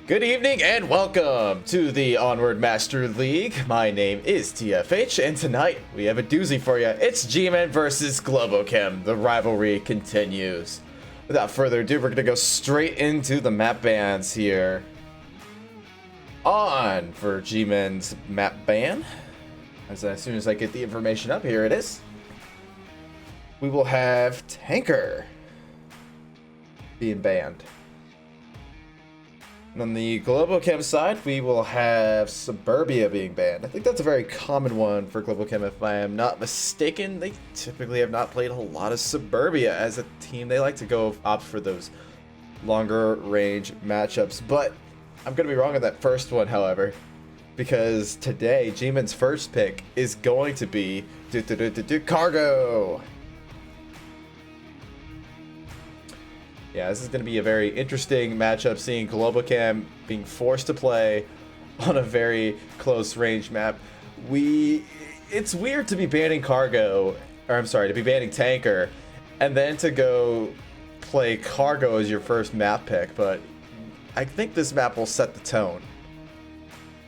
Good evening and welcome to the Onward Master League. My name is TFH and tonight we have a doozy for you. It's G-Men versus Globochem. The rivalry continues. Without further ado, we're going to go straight into the map bans here. On for G-Men's map ban. As soon as I get the information up, here it is. We will have Tanker being banned. And on the Globochem side, we will have Suburbia being banned. I think that's a very common one for Globochem, if I am not mistaken. They typically have not played a whole lot of Suburbia as a team. They like to opt for those longer range matchups. But I'm going to be wrong on that first one, however, because today, G-Man's first pick is going to be Cargo. Yeah, this is going to be a very interesting matchup, seeing Globochem being forced to play on a very close range map. It's weird to be banning Cargo, or I'm sorry, to be banning Tanker, and then to go play Cargo as your first map pick, but I think this map will set the tone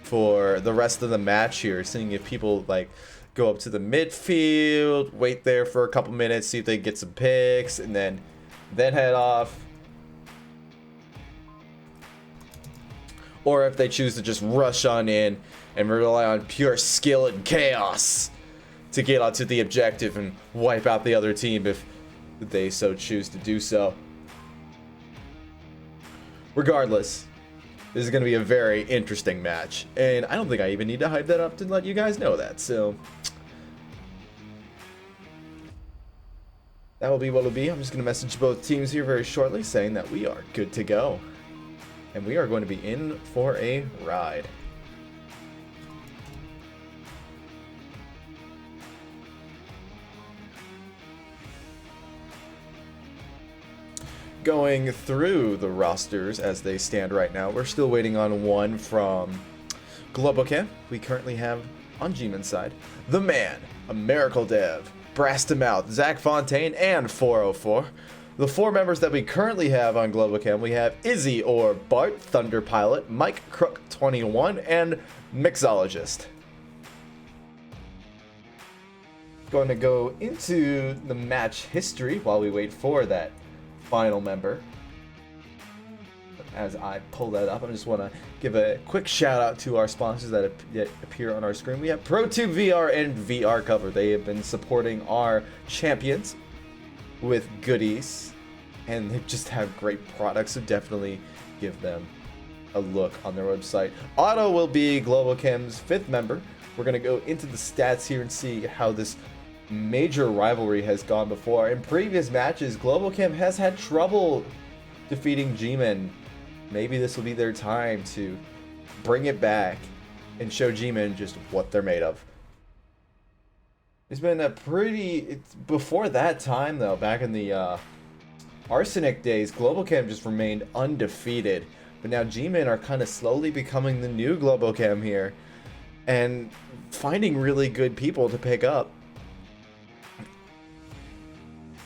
for the rest of the match here, seeing if people like go up to the midfield, wait there for a couple minutes, see if they get some picks, and then head off. Or if they choose to just rush on in and rely on pure skill and chaos to get onto the objective and wipe out the other team if they so choose to do so. Regardless, this is going to be a very interesting match, and I don't think I even need to hype that up to let you guys know that, so that will be what it'll be. I'm just going to message both teams here very shortly saying that we are good to go. And we are going to be in for a ride. Going through the rosters as they stand right now, we're still waiting on one from Globochem. We currently have on G-Man's side, The Man, a Miracle Dev, Brastamouth, Zach Fontaine, and 404. The four members that we currently have on Globochem, we have Izzy or Bart, Thunder Pilot, Mike Crook 21, and Mixologist. Going to go into the match history while we wait for that final member. As I pull that up, I just want to give a quick shout out to our sponsors that appear on our screen. We have ProTube VR and VR Cover. They have been supporting our champions with goodies, and they just have great products, so definitely give them a look on their website. Otto will be Globochem's fifth member. We're going to go into the stats here and see how this major rivalry has gone before. In previous matches, Globochem has had trouble defeating G-Men. Maybe this will be their time to bring it back and show G-Men just what they're made of. It's been before that time though, back in the Arsenic days, Globochem just remained undefeated. But now G-Men are kind of slowly becoming the new Globochem here and finding really good people to pick up.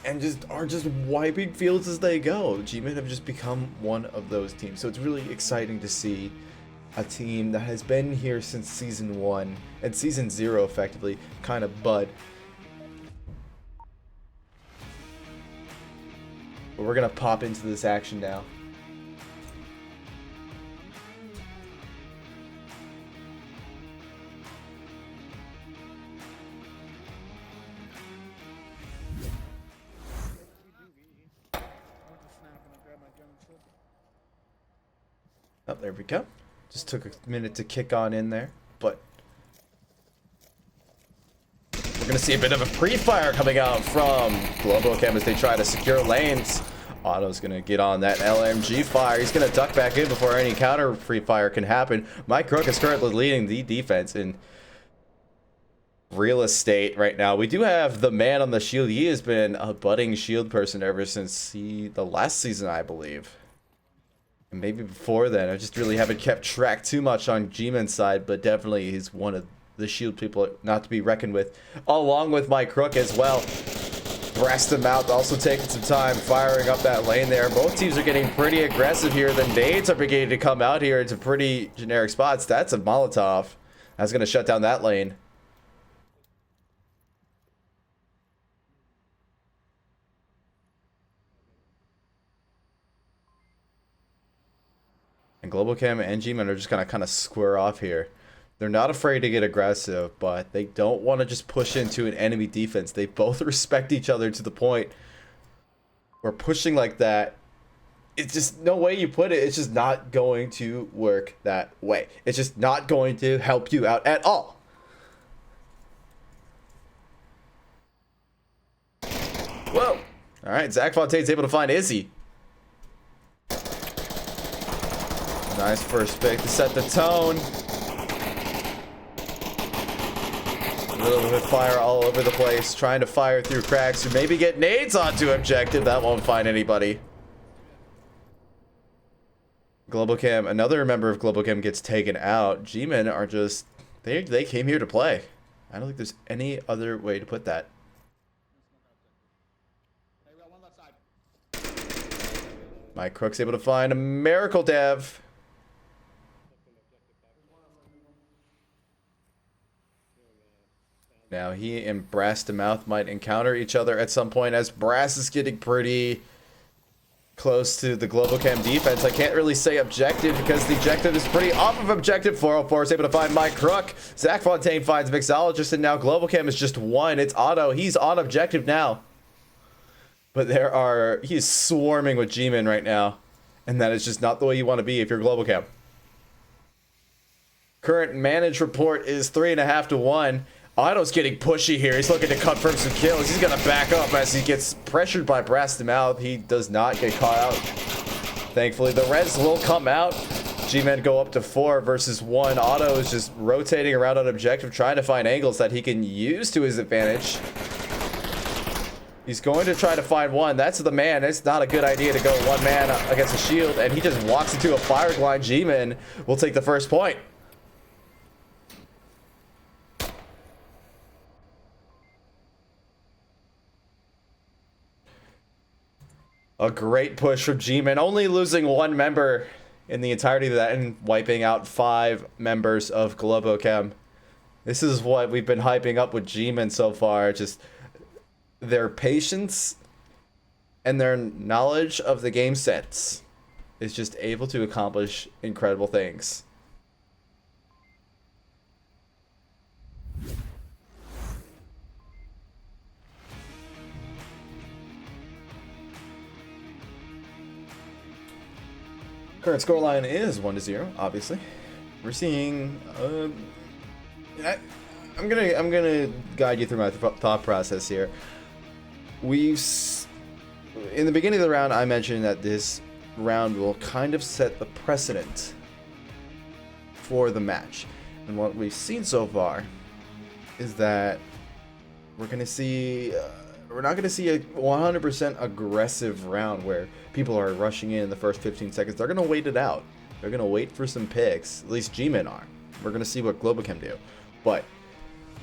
And are just wiping fields as they go. G-Men have just become one of those teams. So it's really exciting to see a team that has been here since Season 1 and Season 0 effectively kind of bud. But we're going to pop into this action now. Oh, there we go. Just took a minute to kick on in there, but we're going to see a bit of a pre-fire coming out from Globochem as they try to secure lanes. Otto's going to get on that LMG fire. He's going to duck back in before any counter pre-fire can happen. Mike Crook is currently leading the defense in real estate right now. We do have the man on the shield. He has been a budding shield person ever since the last season, I believe. And maybe before then. I just really haven't kept track too much on G-Man's side, but definitely he's one of the shield people not to be reckoned with, along with Mike Crook as well. Breast them out, also taking some time firing up that lane there. Both teams are getting pretty aggressive here. The nades are beginning to come out here into pretty generic spots. That's a Molotov. That's going to shut down that lane. And Globochem and G-Man are just going to kind of square off here. They're not afraid to get aggressive, but they don't want to just push into an enemy defense. They both respect each other to the point where pushing like that, it's just no way you put it. It's just not going to work that way. It's just not going to help you out at all. Whoa. All right, Zach Fontaine's able to find Izzy. Nice first pick to set the tone. A little bit of fire all over the place, trying to fire through cracks or maybe get nades onto objective. That won't find anybody. Globochem, another member of Globochem gets taken out. G-Men are just, they came here to play. I don't think there's any other way to put that. Mike Crook's able to find a miracle dev. Now he and Brass to Mouth might encounter each other at some point as Brass is getting pretty close to the Globochem defense. I can't really say objective because the objective is pretty off of objective. 404 is able to find Mike Crook. Zach Fontaine finds Mixologist, and now Globochem is just one. It's Otto. He's on objective now. But he's swarming with G-Men right now. And that is just not the way you want to be if you're Globochem. Current manage report is 3.5 to 1. Otto's getting pushy here. He's looking to confirm some kills. He's going to back up as he gets pressured by Brass to Mouth. He does not get caught out. Thankfully, the res will come out. G-Men go up to 4 versus 1. Otto is just rotating around on objective, trying to find angles that he can use to his advantage. He's going to try to find one. That's the man. It's not a good idea to go one man against a shield, and he just walks into a fire line. G-Men will take the first point. A great push from G-Man, only losing one member in the entirety of that and wiping out 5 members of Globochem. This is what we've been hyping up with G-Man so far. Just their patience and their knowledge of the game sets is just able to accomplish incredible things. Current scoreline is 1-0. Obviously, we're seeing. I'm gonna guide you through my thought process here. In the beginning of the round, I mentioned that this round will kind of set the precedent for the match, and what we've seen so far is that we're gonna see. We're not going to see a 100% aggressive round where people are rushing in the first 15 seconds. They're going to wait it out. They're going to wait for some picks. At least G-Men are. We're going to see what Globochem do. But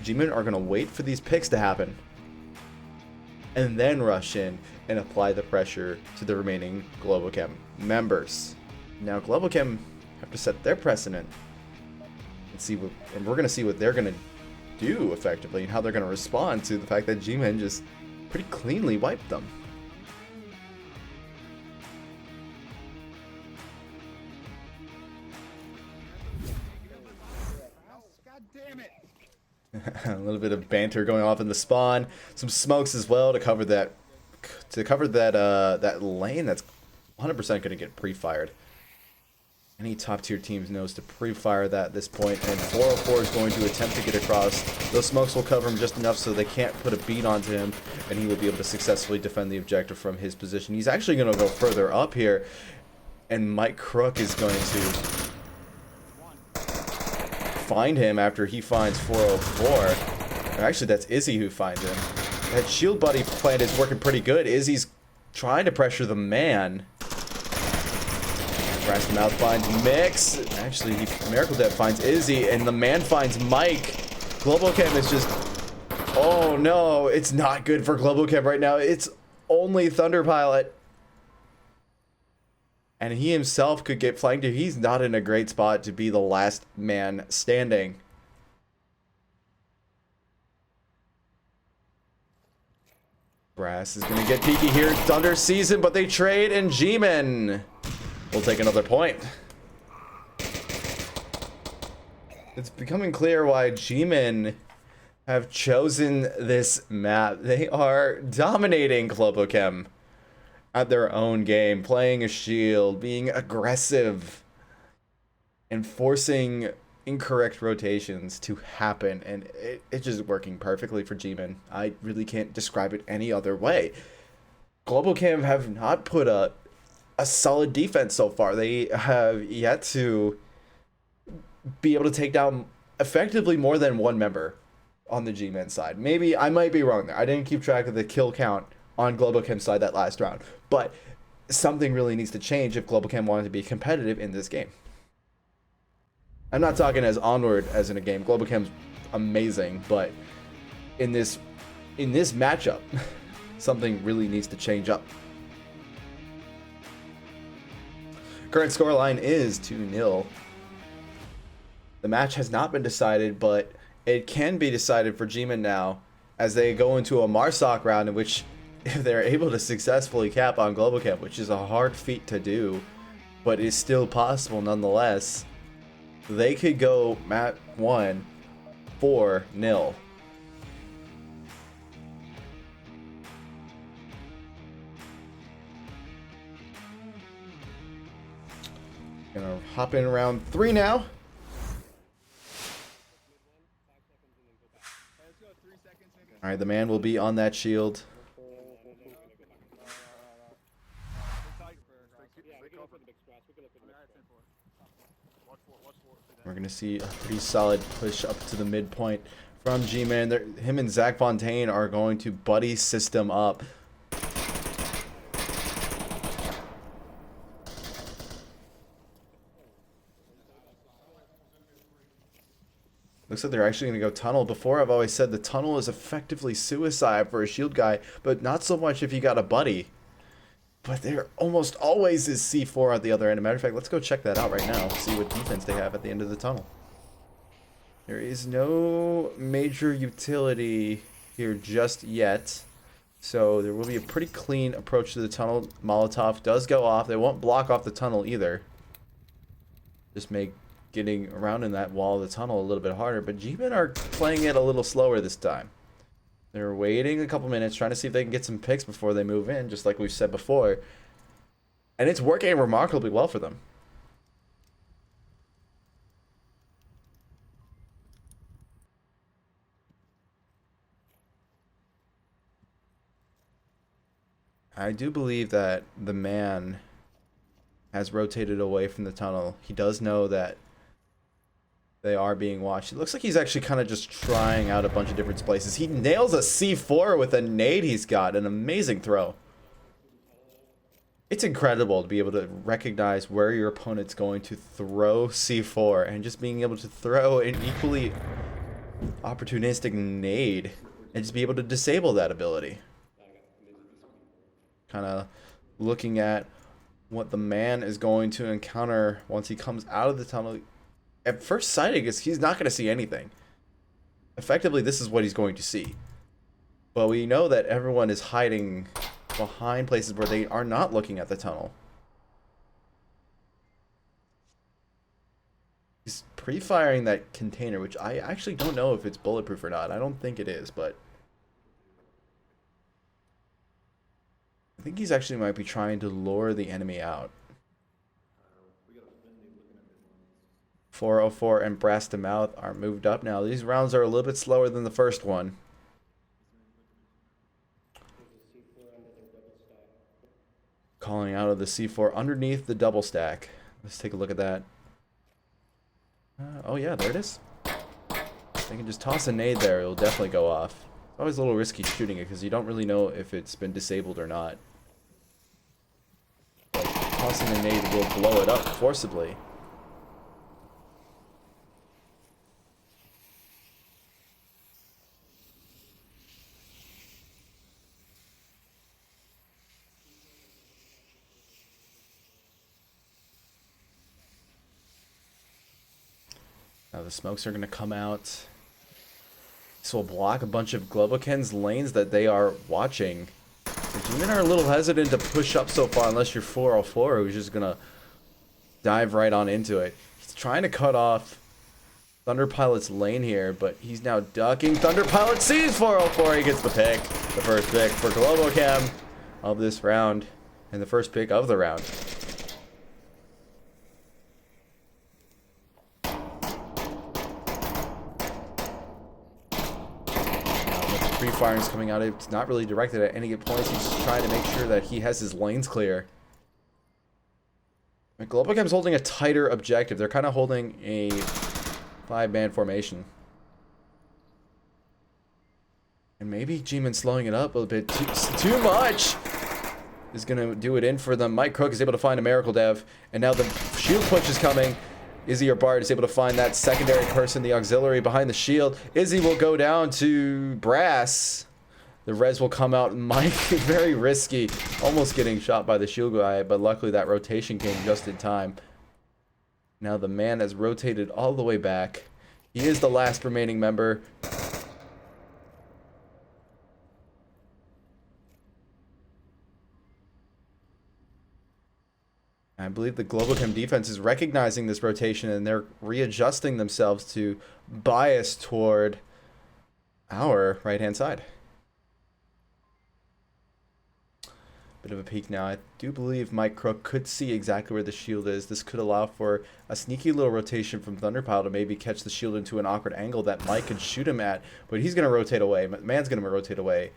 G-Men are going to wait for these picks to happen and then rush in and apply the pressure to the remaining Globochem members. Now Globochem have to set their precedent and we're going to see what they're going to do effectively and how they're going to respond to the fact that G-Men just pretty cleanly wiped them. God damn it. A little bit of banter going off in the spawn, some smokes as well to cover that that lane that's 100% going to get pre-fired. Any top tier teams knows to pre-fire that at this point, and 404 is going to attempt to get across. Those smokes will cover him just enough so they can't put a beat onto him, and he will be able to successfully defend the objective from his position. He's actually going to go further up here, and Mike Crook is going to find him after he finds 404. Actually, that's Izzy who finds him. That shield buddy plan is working pretty good. Izzy's trying to pressure the man. Brass to Mouth finds Mix. Actually, Miracle Dev finds Izzy, and the man finds Mike. Globochem is just Oh no, it's not good for Globochem right now. It's only Thunder Pilot. And he himself could get flanked if he's not in a great spot to be the last man standing. Brass is going to get peeky here. Thunder sees him, but they trade, and G-Men will take another point. It's becoming clear why G-Men have chosen this map. They are dominating Globochem at their own game, playing a shield, being aggressive, and forcing incorrect rotations to happen, and it's just working perfectly for G-Men. I really can't describe it any other way. Globochem have not put a solid defense so far. They have yet to be able to take down effectively more than one member on the G-Men side. Maybe I might be wrong there. I didn't keep track of the kill count on Globochem's side that last round, but something really needs to change if Globochem wanted to be competitive in this game. I'm not talking as Onward as in a game. Globochem's amazing, but in this matchup, something really needs to change up. Current scoreline is 2-0. The match has not been decided, but it can be decided for G-Men now as they go into a Marsoc round in which, if they're able to successfully cap on Globochem, which is a hard feat to do, but is still possible nonetheless, they could go map 1 4-0. Gonna hop in round 3 now. All right, the man will be on that shield. We're going to see a pretty solid push up to the midpoint from G-Man. Him and Zach Fontaine are going to buddy system up. Looks like they're actually going to go tunnel. Before, I've always said the tunnel is effectively suicide for a shield guy, but not so much if you got a buddy. But there almost always is C4 at the other end. As a matter of fact, let's go check that out right now. See what defense they have at the end of the tunnel. There is no major utility here just yet. So there will be a pretty clean approach to the tunnel. Molotov does go off. They won't block off the tunnel either. Just make getting around in that wall of the tunnel a little bit harder. But G-Men are playing it a little slower this time. They're waiting a couple minutes, trying to see if they can get some picks before they move in, just like we've said before. And it's working remarkably well for them. I do believe that the man has rotated away from the tunnel. He does know that they are being watched. It looks like he's actually kind of just trying out a bunch of different places. He nails a C4 with a nade he's got. An amazing throw. It's incredible to be able to recognize where your opponent's going to throw C4 and just being able to throw an equally opportunistic nade and just be able to disable that ability. Kind of looking at what the man is going to encounter once he comes out of the tunnel. At first sight, I guess he's not going to see anything. Effectively, this is what he's going to see. But we know that everyone is hiding behind places where they are not looking at the tunnel. He's pre-firing that container, which I actually don't know if it's bulletproof or not. I don't think it is, but I think he's actually might be trying to lure the enemy out. 404 and Brass to Mouth are moved up now. These rounds are a little bit slower than the first one. Calling out of the C4 underneath the double stack. Let's take a look at that. Oh yeah, there it is. They can just toss a nade there. It'll definitely go off. It's always a little risky shooting it because you don't really know if it's been disabled or not. But tossing a nade will blow it up forcibly. Now the smokes are going to come out. This will block a bunch of Globochen's lanes that they are watching. The G-Men are a little hesitant to push up so far unless you're 404, who's just going to dive right on into it. He's trying to cut off Thunder Pilot's lane here, but he's now ducking. Thunder Pilot sees 404. He gets the pick. The first pick for Globochem of this round. And the first pick of the round. Free firing is coming out. It's not really directed at any points. He's just trying to make sure that he has his lanes clear. Globochem's holding a tighter objective. They're kind of holding a 5-man formation. And maybe G-Man slowing it up a little bit too much is going to do it in for them. Mike Crook is able to find a Miracle Dev. And now the shield push is coming. Izzy or Bard is able to find that secondary person, the auxiliary behind the shield. Izzy will go down to Brass. The res will come out. Mike, very risky. Almost getting shot by the shield guy, but luckily that rotation came just in time. Now the man has rotated all the way back. He is the last remaining member. I believe the Globochem defense is recognizing this rotation and they're readjusting themselves to bias toward our right-hand side. Bit of a peek now. I do believe Mike Crook could see exactly where the shield is. This could allow for a sneaky little rotation from Thunderpile to maybe catch the shield into an awkward angle that Mike could shoot him at, but he's going to rotate away. Man's going to rotate away.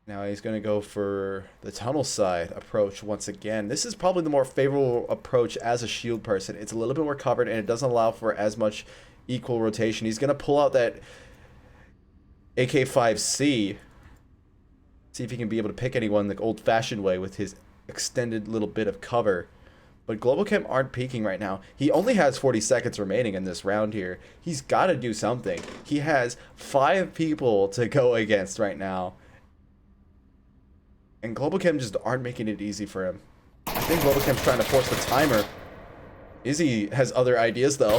Now he's going to go for the tunnel side approach once again. This is probably the more favorable approach as a shield person. It's a little bit more covered and it doesn't allow for as much equal rotation. He's going to pull out that AK-5C. See if he can be able to pick anyone the old-fashioned way with his extended little bit of cover. But Globochem aren't peeking right now. He only has 40 seconds remaining in this round here. He's got to do something. He has 5 people to go against right now. And Globochem just aren't making it easy for him. I think Globochem's trying to force the timer. Izzy has other ideas, though.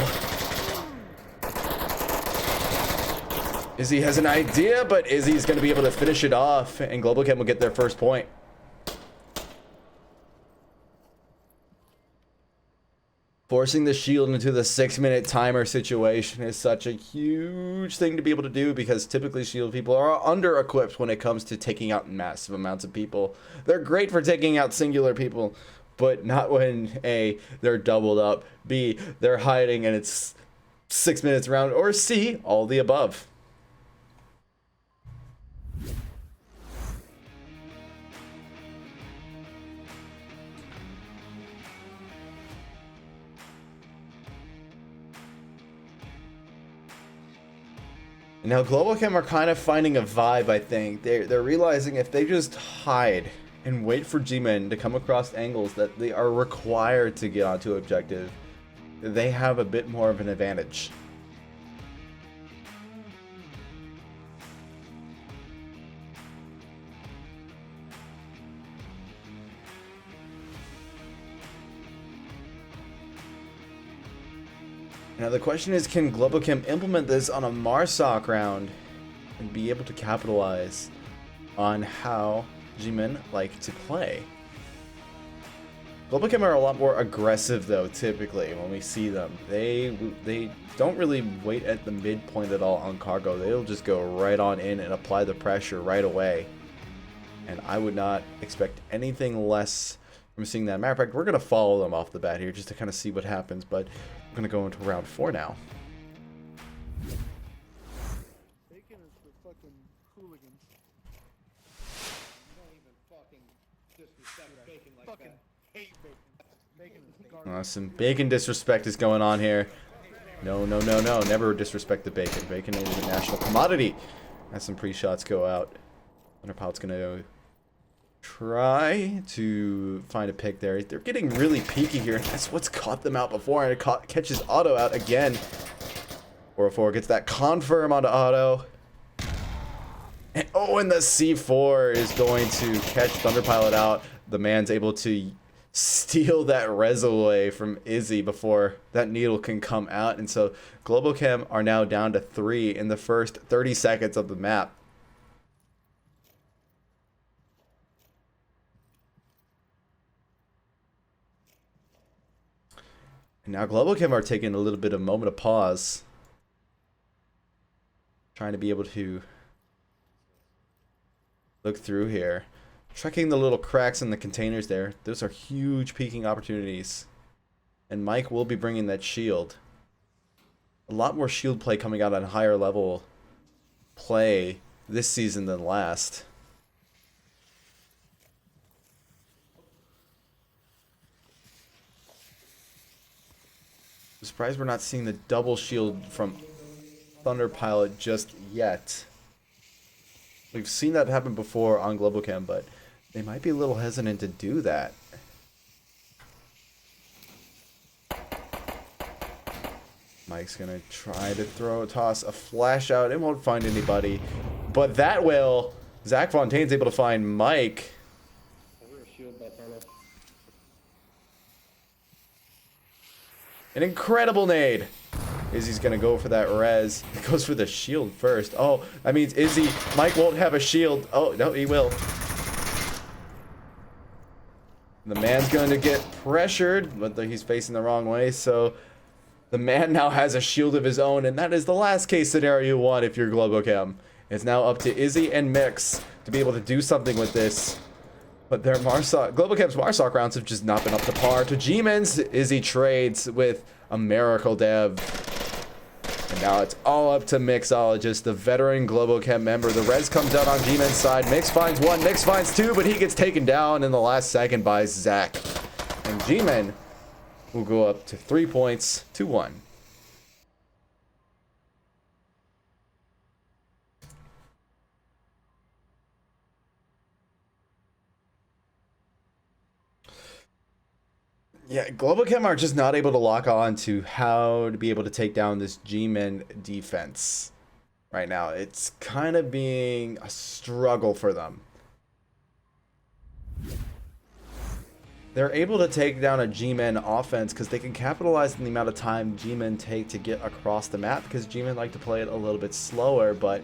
Izzy has an idea, but Izzy's going to be able to finish it off, and Globochem will get their first point. Forcing the shield into the 6-minute timer situation is such a huge thing to be able to do because typically shield people are under-equipped when it comes to taking out massive amounts of people. They're great for taking out singular people, but not when A, they're doubled up, B, they're hiding and it's 6 minutes around, or C, all the above. Now, Globochem are kind of finding a vibe, I think. They're realizing if they just hide and wait for G-Men to come across angles that they are required to get onto objective, they have a bit more of an advantage. Now the question is, can Globochem implement this on a Marsoc round and be able to capitalize on how G-Men like to play? Globochem are a lot more aggressive though, typically, when we see them. They don't really wait at the midpoint at all on cargo. They'll just go right on in and apply the pressure right away. And I would not expect anything less from seeing that. Matter of fact, we're going to follow them off the bat here just to kind of see what happens, but we're going to go into round 4 now. Bacon is for fucking hooligans. You don't even fucking disrespect bacon like fucking that. Hate bacon. Bacon is garbage. Some bacon disrespect is going on here. No, no, no, no. Never disrespect the bacon. Bacon is a national commodity. As some pre-shots go out. Thunderpilot's going to try to find a pick there. They're getting really peaky here. That's what's caught them out before, and it catches Auto out again. 404 gets that confirm onto Auto. And oh, and the C4 is going to catch Thunderpilot out. The man's able to steal that res away from Izzy before that needle can come out. And so Globochem are now down to 3 in the first 30 seconds of the map. And now Globochem are taking a little bit of moment of pause, trying to be able to look through here. Checking the little cracks in the containers there. Those are huge peeking opportunities. And Mike will be bringing that shield. A lot more shield play coming out on higher level play this season than last. I'm surprised we're not seeing the double shield from Thunder Pilot just yet. We've seen that happen before on Globochem, but they might be a little hesitant to do that. Mike's gonna try to toss a flash out. It won't find anybody, but that will. Zach Fontaine's able to find Mike. An incredible nade. Izzy's gonna go for that res. He goes for the shield first. Oh, that means Mike won't have a shield. Oh, no, he will. The man's going to get pressured, but he's facing the wrong way, so the man now has a shield of his own, and that is the last case scenario you want if you're Globochem. It's now up to Izzy and Mix to be able to do something with this. But their Globochem's Marsoc rounds have just not been up to par. To G-Men's, Izzy trades with a Miracle Dev. And now it's all up to Mixologist, the veteran Globochem member. The res comes out on G-Men's side. Mix finds 1, Mix finds 2, but he gets taken down in the last second by Zach. And G-Men will go up to 3 points to 1. Yeah, Globochem are just not able to lock on to how to be able to take down this G-Men defense right now. It's kind of being a struggle for them. They're able to take down a G-Men offense because they can capitalize on the amount of time G-Men take to get across the map, because G-Men like to play it a little bit slower, but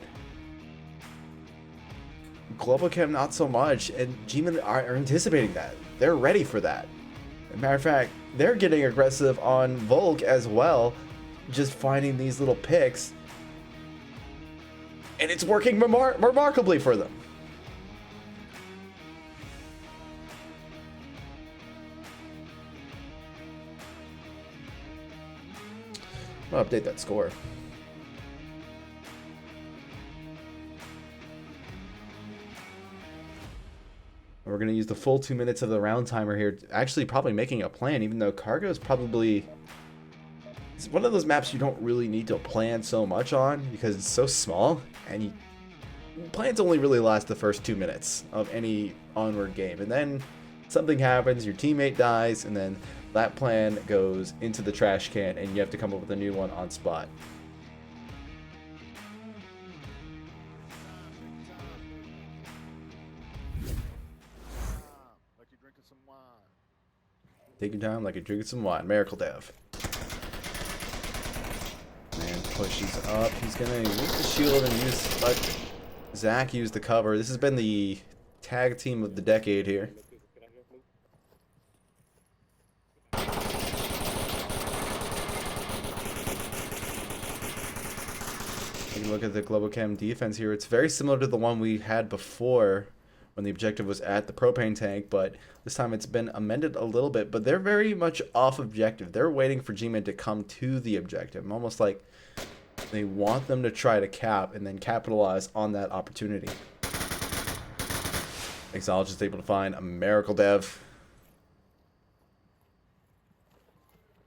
Globochem not so much, and G-Men are anticipating that. They're ready for that. As a matter of fact, they're getting aggressive on Volk as well, just finding these little picks, and it's working remarkably for them. I'll update that score. We're going to use the full 2 minutes of the round timer here. Actually, probably making a plan, even though Cargo is probably... It's one of those maps you don't really need to plan so much on because it's so small, and plans only really last the first 2 minutes of any Onward game. And then something happens, your teammate dies, and then that plan goes into the trash can, and you have to come up with a new one on spot. Take your time like you're drinking some wine. Miracle Dev. Man pushes up. He's going to use the shield and let Zach use the cover. This has been the tag team of the decade here. Take a look at the Globochem defense here. It's very similar to the one we had before when the objective was at the propane tank, but this time it's been amended a little bit, but they're very much off objective. They're waiting for G-Men to come to the objective, almost like they want them to try to cap and then capitalize on that opportunity. Exologist is able to find a Miracle Dev.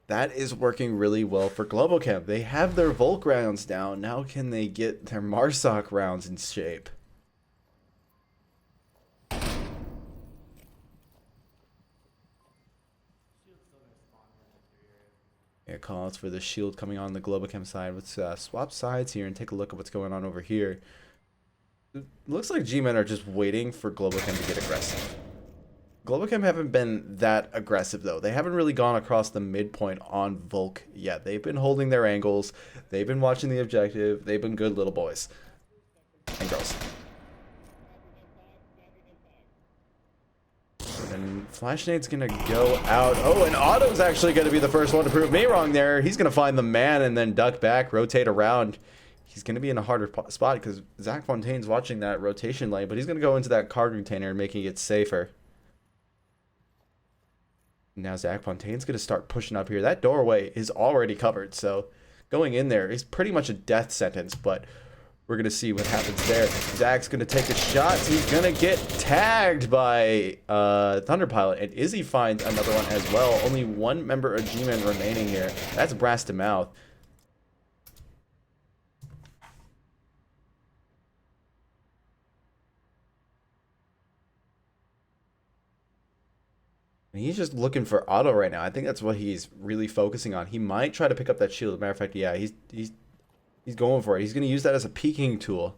That is working really well for Globochem. They have their Volk rounds down. Now can they get their Marsoc rounds in shape? Yeah, calls for the shield coming on the Globochem side. Let's swap sides here and take a look at what's going on over here. It looks like G-Men are just waiting for Globochem to get aggressive. Globochem haven't been that aggressive, though. They haven't really gone across the midpoint on Volk yet. They've been holding their angles. They've been watching the objective. They've been good little boys and girls. And Flashnade's going to go out. Oh, and Otto's actually going to be the first one to prove me wrong there. He's going to find the man and then duck back, rotate around. He's going to be in a harder spot because Zach Fontaine's watching that rotation lane, but he's going to go into that card container, making it safer. Now Zach Fontaine's going to start pushing up here. That doorway is already covered, so going in there is pretty much a death sentence, but we're going to see what happens there. Zach's going to take a shot. He's going to get tagged by Thunderpilot, and Izzy finds another one as well. Only one member of G-Man remaining here. That's Brass to Mouth. And he's just looking for Otto right now. I think that's what he's really focusing on. He might try to pick up that shield. As a matter of fact, yeah, he's going for it. He's going to use that as a peeking tool,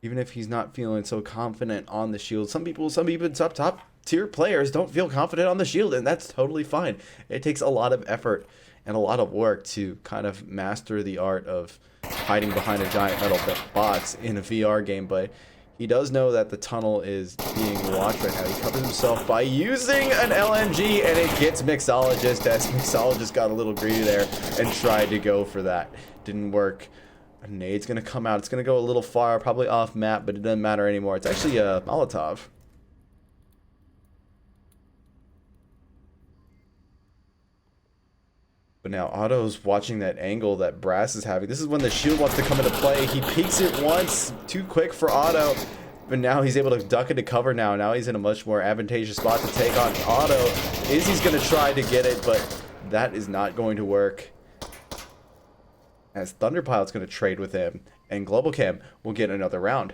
even if he's not feeling so confident on the shield. Some people, top tier players don't feel confident on the shield, and that's totally fine. It takes a lot of effort and a lot of work to kind of master the art of hiding behind a giant metal box in a VR game, but he does know that the tunnel is being watched right now. He covers himself by using an LMG, and it gets Mixologist, as Mixologist got a little greedy there and tried to go for that. Didn't work. A nade's going to come out. It's going to go a little far, probably off map, but it doesn't matter anymore. It's actually a Molotov. But now Otto's watching that angle that Brass is having. This is when the shield wants to come into play. He peeks it once, too quick for Otto. But now he's able to duck into cover now. Now he's in a much more advantageous spot to take on Otto. Izzy's going to try to get it, but that is not going to work, as Thunderpilot's going to trade with him, and Globochem will get another round.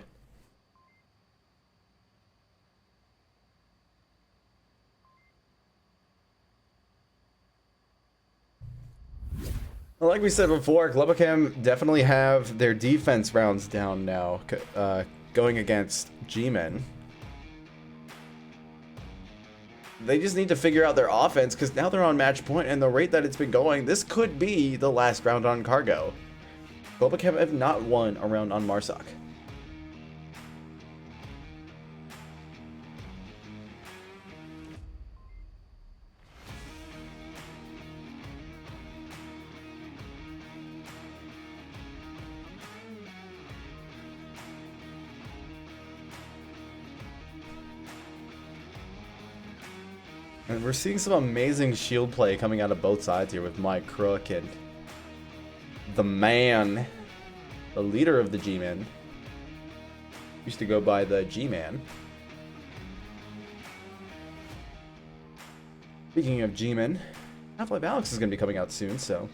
Well, like we said before, Globochem definitely have their defense rounds down now, going against G-Men. They just need to figure out their offense, because now they're on match point, and the rate that it's been going, this could be the last round on Cargo. Globochem have not won a round on Marsoc. And we're seeing some amazing shield play coming out of both sides here with Mike Crook and the man, the leader of the G-Men. Used to go by the G-Man. Speaking of G-Men, Half-Life Alyx is going to be coming out soon, so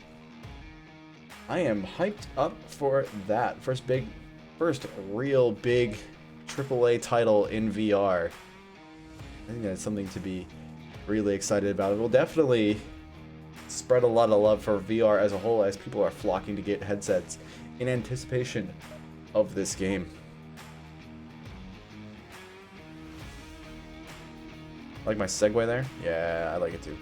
I am hyped up for that. First real big AAA title in VR. I think that's something to be really excited about. It will definitely spread a lot of love for VR as a whole, as people are flocking to get headsets in anticipation of this game. Like my segue there? Yeah, I like it too.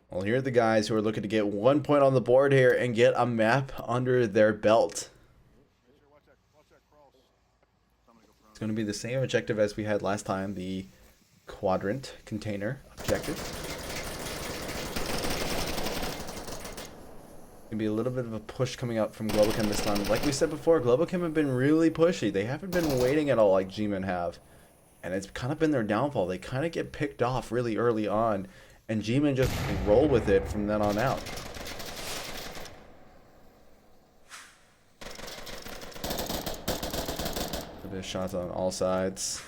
Well, here are the guys who are looking to get 1 point on the board here and get a map under their belt. It's going to be the same objective as we had last time, the quadrant container objective. Going to be a little bit of a push coming out from Globochem this time. Like we said before, Globochem have been really pushy. They haven't been waiting at all like G-Men have. And it's kind of been their downfall. They kind of get picked off really early on, and G-Men just roll with it from then on out. Shots on all sides.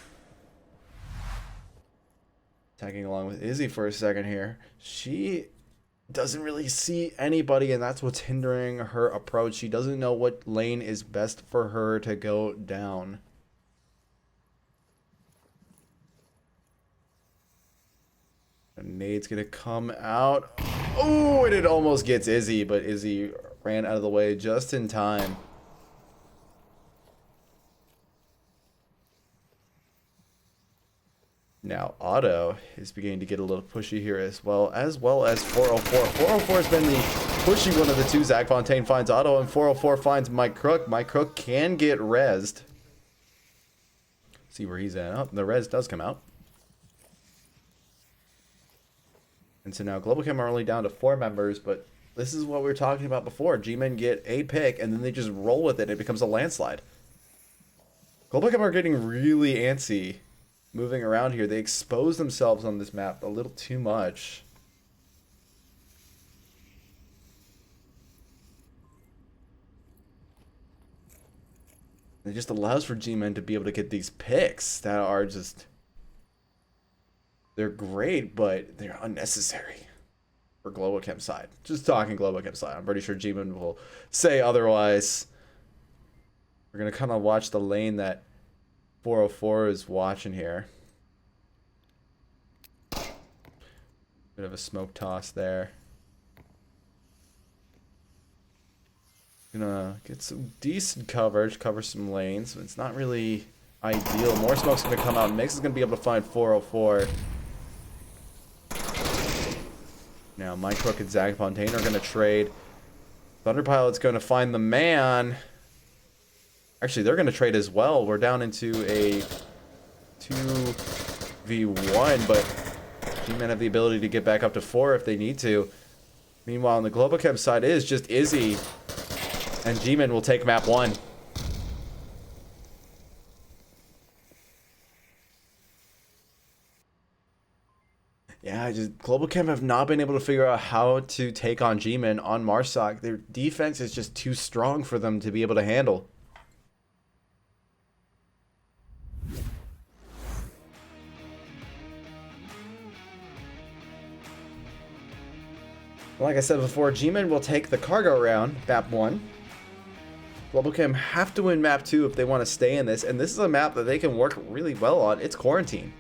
Tagging along with Izzy for a second here. She doesn't really see anybody, and that's what's hindering her approach. She doesn't know what lane is best for her to go down. A nade's gonna come out. Oh, and it almost gets Izzy, but Izzy ran out of the way just in time. Now Otto is beginning to get a little pushy here as well as 404. 404 has been the pushy one of the two. Zach Fontaine finds Otto, and 404 finds Mike Crook. Mike Crook can get rezzed. See where he's at. Oh, the res does come out. And so now Globochem are only down to 4 members, but this is what we were talking about before. G-Men get a pick, and then they just roll with it. It becomes a landslide. Globochem are getting really antsy moving around here. They expose themselves on this map a little too much. It just allows for G-Men to be able to get these picks that are just... They're great, but they're unnecessary for Globochem side. Just talking Globochem side. I'm pretty sure G-Men will say otherwise. We're going to kind of watch the lane that 404 is watching here. Bit of a smoke toss there. Gonna get some decent coverage, cover some lanes, but it's not really ideal. More smoke's gonna come out. Mix is gonna be able to find 404. Now Mike Crook and Zach Fontaine are gonna trade. Thunderpilot's gonna find the man. Actually, they're gonna trade as well. We're down into a 2v1, but G-Men have the ability to get back up to 4 if they need to. Meanwhile, on the Globochem side, it is just Izzy. And G-Men will take map 1. Yeah, Globochem have not been able to figure out how to take on G-Men on Marsoc. Their defense is just too strong for them to be able to handle. Like I said before, G-Men will take the cargo round, map 1. Globochem have to win map 2 if they want to stay in this, and this is a map that they can work really well on. It's Quarantine.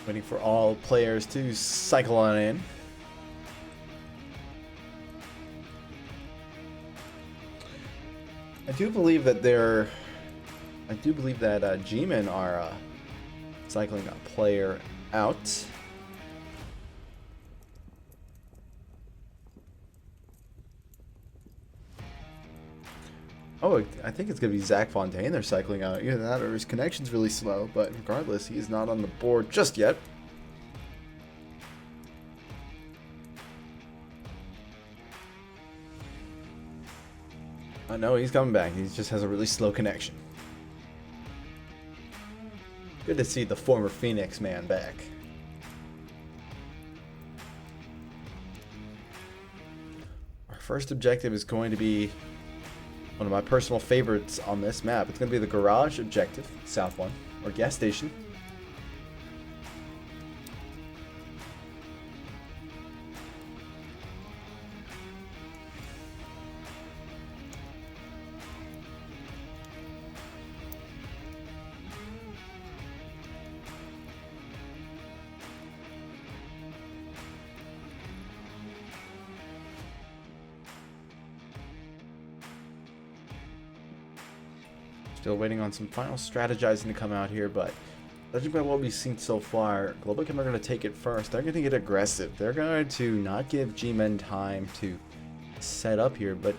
Waiting for all players to cycle on in. I do believe that G-Men are cycling a player out. Oh, I think it's going to be Zach Fontaine they're cycling out. Either that or his connection's really slow, but regardless, he is not on the board just yet. No, he's coming back. He just has a really slow connection. Good to see the former Phoenix man back. Our first objective is going to be one of my personal favorites on this map. It's going to be the garage objective, south one, or gas station. Still waiting on some final strategizing to come out here, but judging by what we've seen so far, Globochem are going to take it first. They're going to get aggressive. They're going to not give G-Men time to set up here, but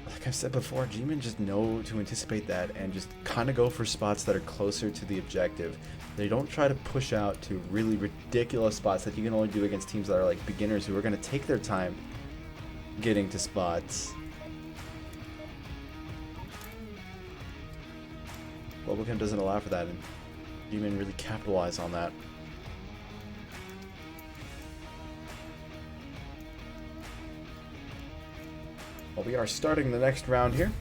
like I've said before, G-Men just know to anticipate that and just kind of go for spots that are closer to the objective. They don't try to push out to really ridiculous spots that you can only do against teams that are like beginners who are going to take their time getting to spots. Globochem doesn't allow for that, and G-Men really capitalize on that. Well, we are starting the next round here.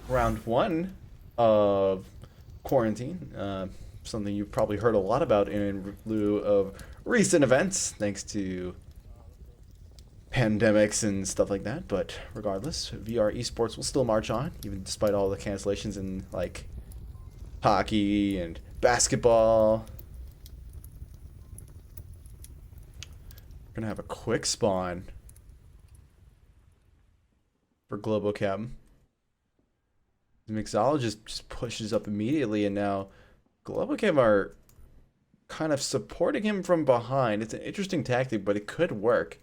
Round 1 of quarantine. Something you've probably heard a lot about in lieu of recent events, thanks to pandemics and stuff like that. But regardless, VR esports will still march on, even despite all the cancellations in like hockey and basketball. We're gonna have a quick spawn for Globochem. The mixologist just pushes up immediately, and now Globochem are kind of supporting him from behind. It's an interesting tactic, but it could work.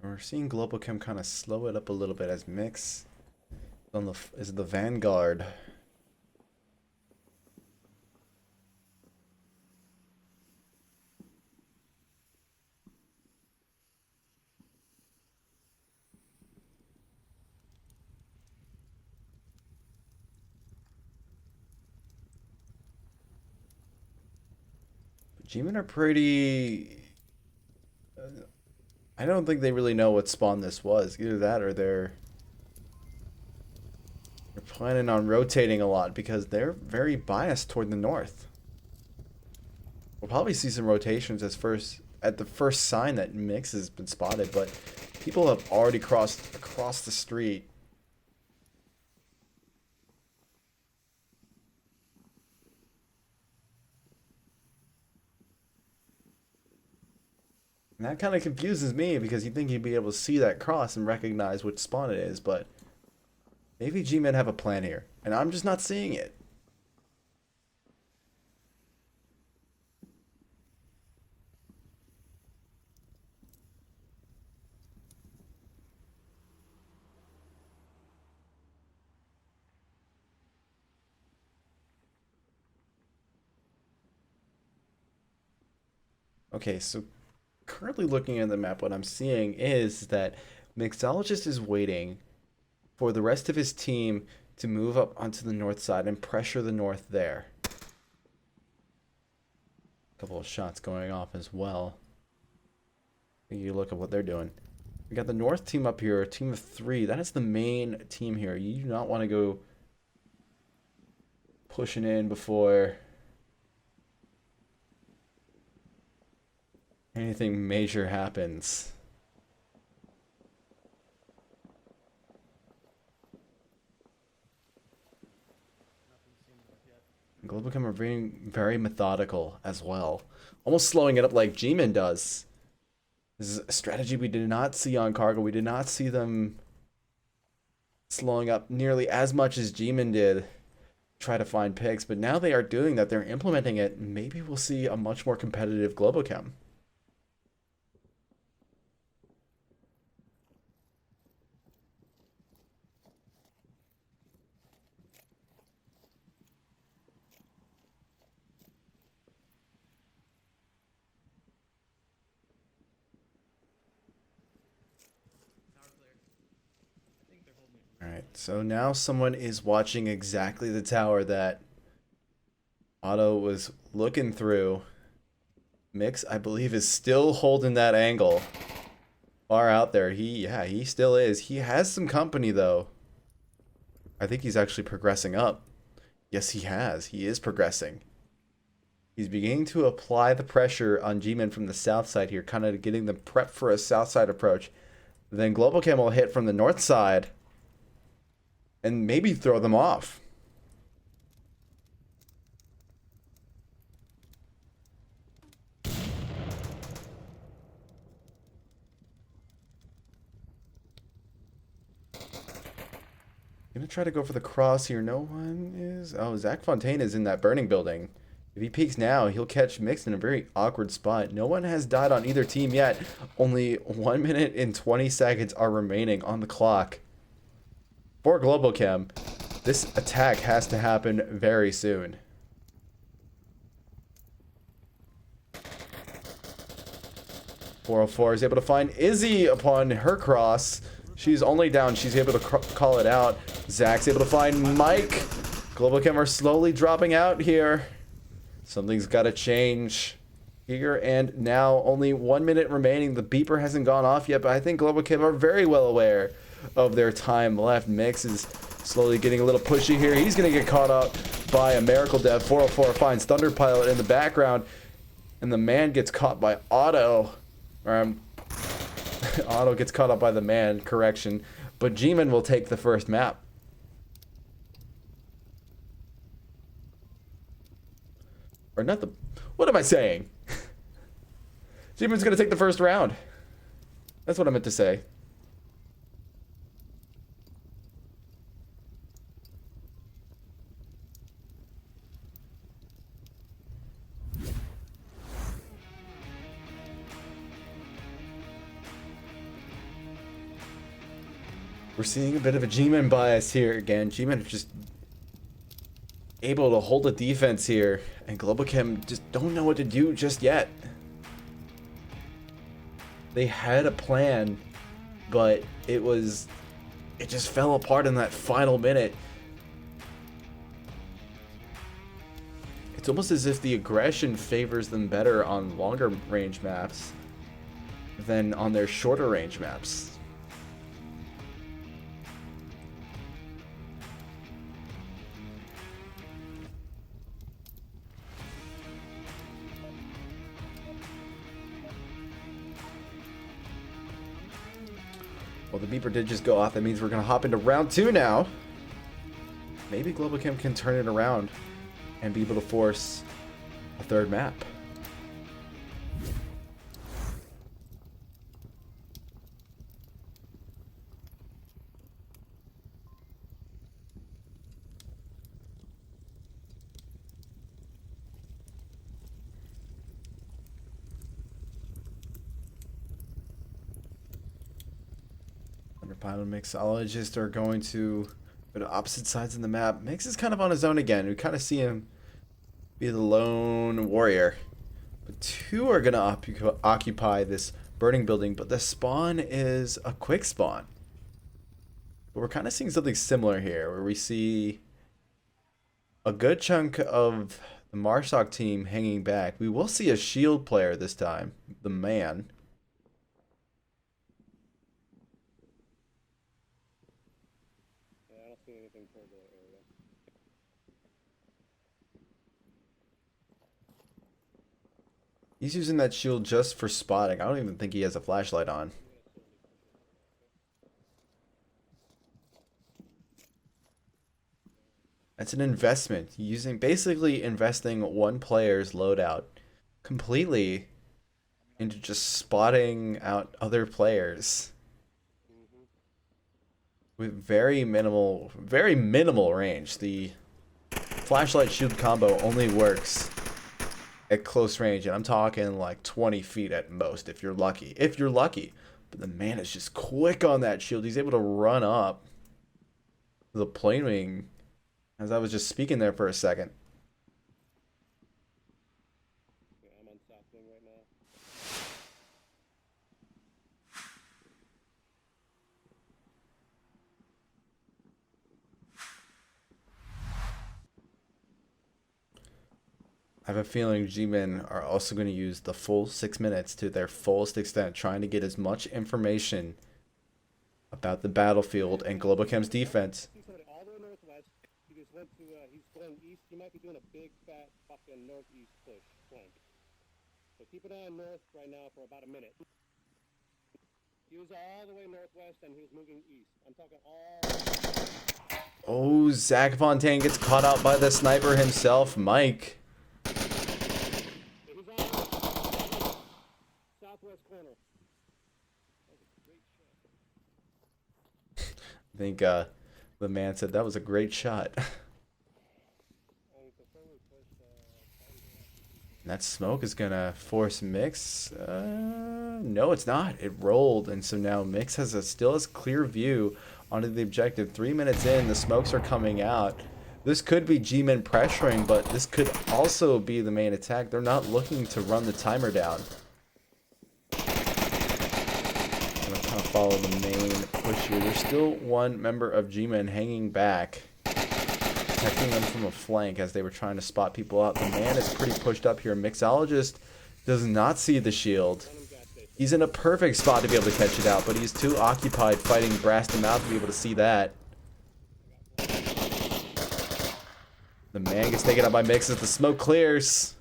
We're seeing Globochem kind of slow it up a little bit as Mix is the vanguard. G-Men are pretty... I don't think they really know what spawn this was. Either that or they're planning on rotating a lot because they're very biased toward the north. We'll probably see some rotations at the first sign that Mix has been spotted, but people have already crossed across the street. And that kind of confuses me because you'd think you'd be able to see that cross and recognize which spawn it is, but maybe G-Men have a plan here, and I'm just not seeing it. Okay, so currently looking at the map, what I'm seeing is that Mixologist is waiting for the rest of his team to move up onto the north side and pressure the north there. A couple of shots going off as well. You look at what they're doing. We got the north team up here, a team of 3. That is the main team here. You do not want to go pushing in before anything major happens. Globochem are being very methodical as well. Almost slowing it up like G-Men does. This is a strategy we did not see on Cargo. We did not see them slowing up nearly as much as G-Men did. Try to find picks, but now they are doing that. They're implementing it. Maybe we'll see a much more competitive Globochem. Alright, so now someone is watching exactly the tower that Otto was looking through. Mix, I believe, is still holding that angle. Far out there. He still is. He has some company, though. I think he's actually progressing up. Yes, he has. He is progressing. He's beginning to apply the pressure on G-Men from the south side here, kind of getting them prepped for a south side approach. Then Globochem will hit from the north side and maybe throw them off. Gonna try to go for the cross here. No one is... Oh, Zach Fontaine is in that burning building. If he peeks now, he'll catch Mix in a very awkward spot. No one has died on either team yet. Only 1 minute and 20 seconds are remaining on the clock. For Globochem, this attack has to happen very soon. 404 is able to find Izzy upon her cross. She's only down. She's able to call it out. Zach's able to find Mike. Globochem are slowly dropping out here. Something's got to change here. And now only 1 minute remaining. The beeper hasn't gone off yet, but I think Globochem are very well aware of their time left. Mix is slowly getting a little pushy here. He's going to get caught up by a Miracle Dev. 404 finds Thunder Pilot in the background. And the man gets caught by Otto. Otto gets caught up by the man, correction. But G-Man will take the first map. Or not the... What am I saying? G-Man's going to take the first round. That's what I meant to say. We're seeing a bit of a G-Man bias here again. G-Man are just able to hold a defense here, and Globochem just don't know what to do just yet. They had a plan, but it just fell apart in that final minute. It's almost as if the aggression favors them better on longer range maps than on their shorter range maps. Well, the beeper did just go off. That means we're going to hop into round 2 now. Maybe Globochem can turn it around and be able to force a third map. Pilot and Mixologist are going to go to opposite sides of the map. Mix is kind of on his own again. We kind of see him be the lone warrior. But 2 are going to occupy this burning building, but the spawn is a quick spawn. But we're kind of seeing something similar here, where we see a good chunk of the Marshak team hanging back. We will see a shield player this time, the man. He's using that shield just for spotting. I don't even think he has a flashlight on. That's an investment. Basically investing one player's loadout completely into just spotting out other players with very minimal range. The flashlight shield combo only works at close range, and I'm talking like 20 feet at most if you're lucky. But the man is just quick on that shield. He's able to run up the plane wing as I was just speaking there for a second. Yeah, I'm on top wing right now. I have a feeling G-Men are also going to use the full 6 minutes to their fullest extent, trying to get as much information about the battlefield and Globochem's defense. He's headed all the way northwest. He just went to, he's going east. He might be doing a big, fat, fucking northeast push flank. So keep an eye on north right now for about a minute. He was all the way northwest and he was moving east. I'm talking all... Oh, Zach Fontaine gets caught out by the sniper himself, Mike. Southwest corner. I think the man said that was a great shot. And that smoke is gonna force Mix. No, it's not. It rolled, and so now Mix still has clear view onto the objective. 3 minutes in, the smokes are coming out. This could be G-Men pressuring, but this could also be the main attack. They're not looking to run the timer down. follow the main push here. There's still one member of G-Men hanging back, protecting them from a flank as they were trying to spot people out. The man is pretty pushed up here. Mixologist does not see the shield. He's in a perfect spot to be able to catch it out, but he's too occupied fighting Brass to Mouth to be able to see that. The man gets taken out by Mix as the smoke clears.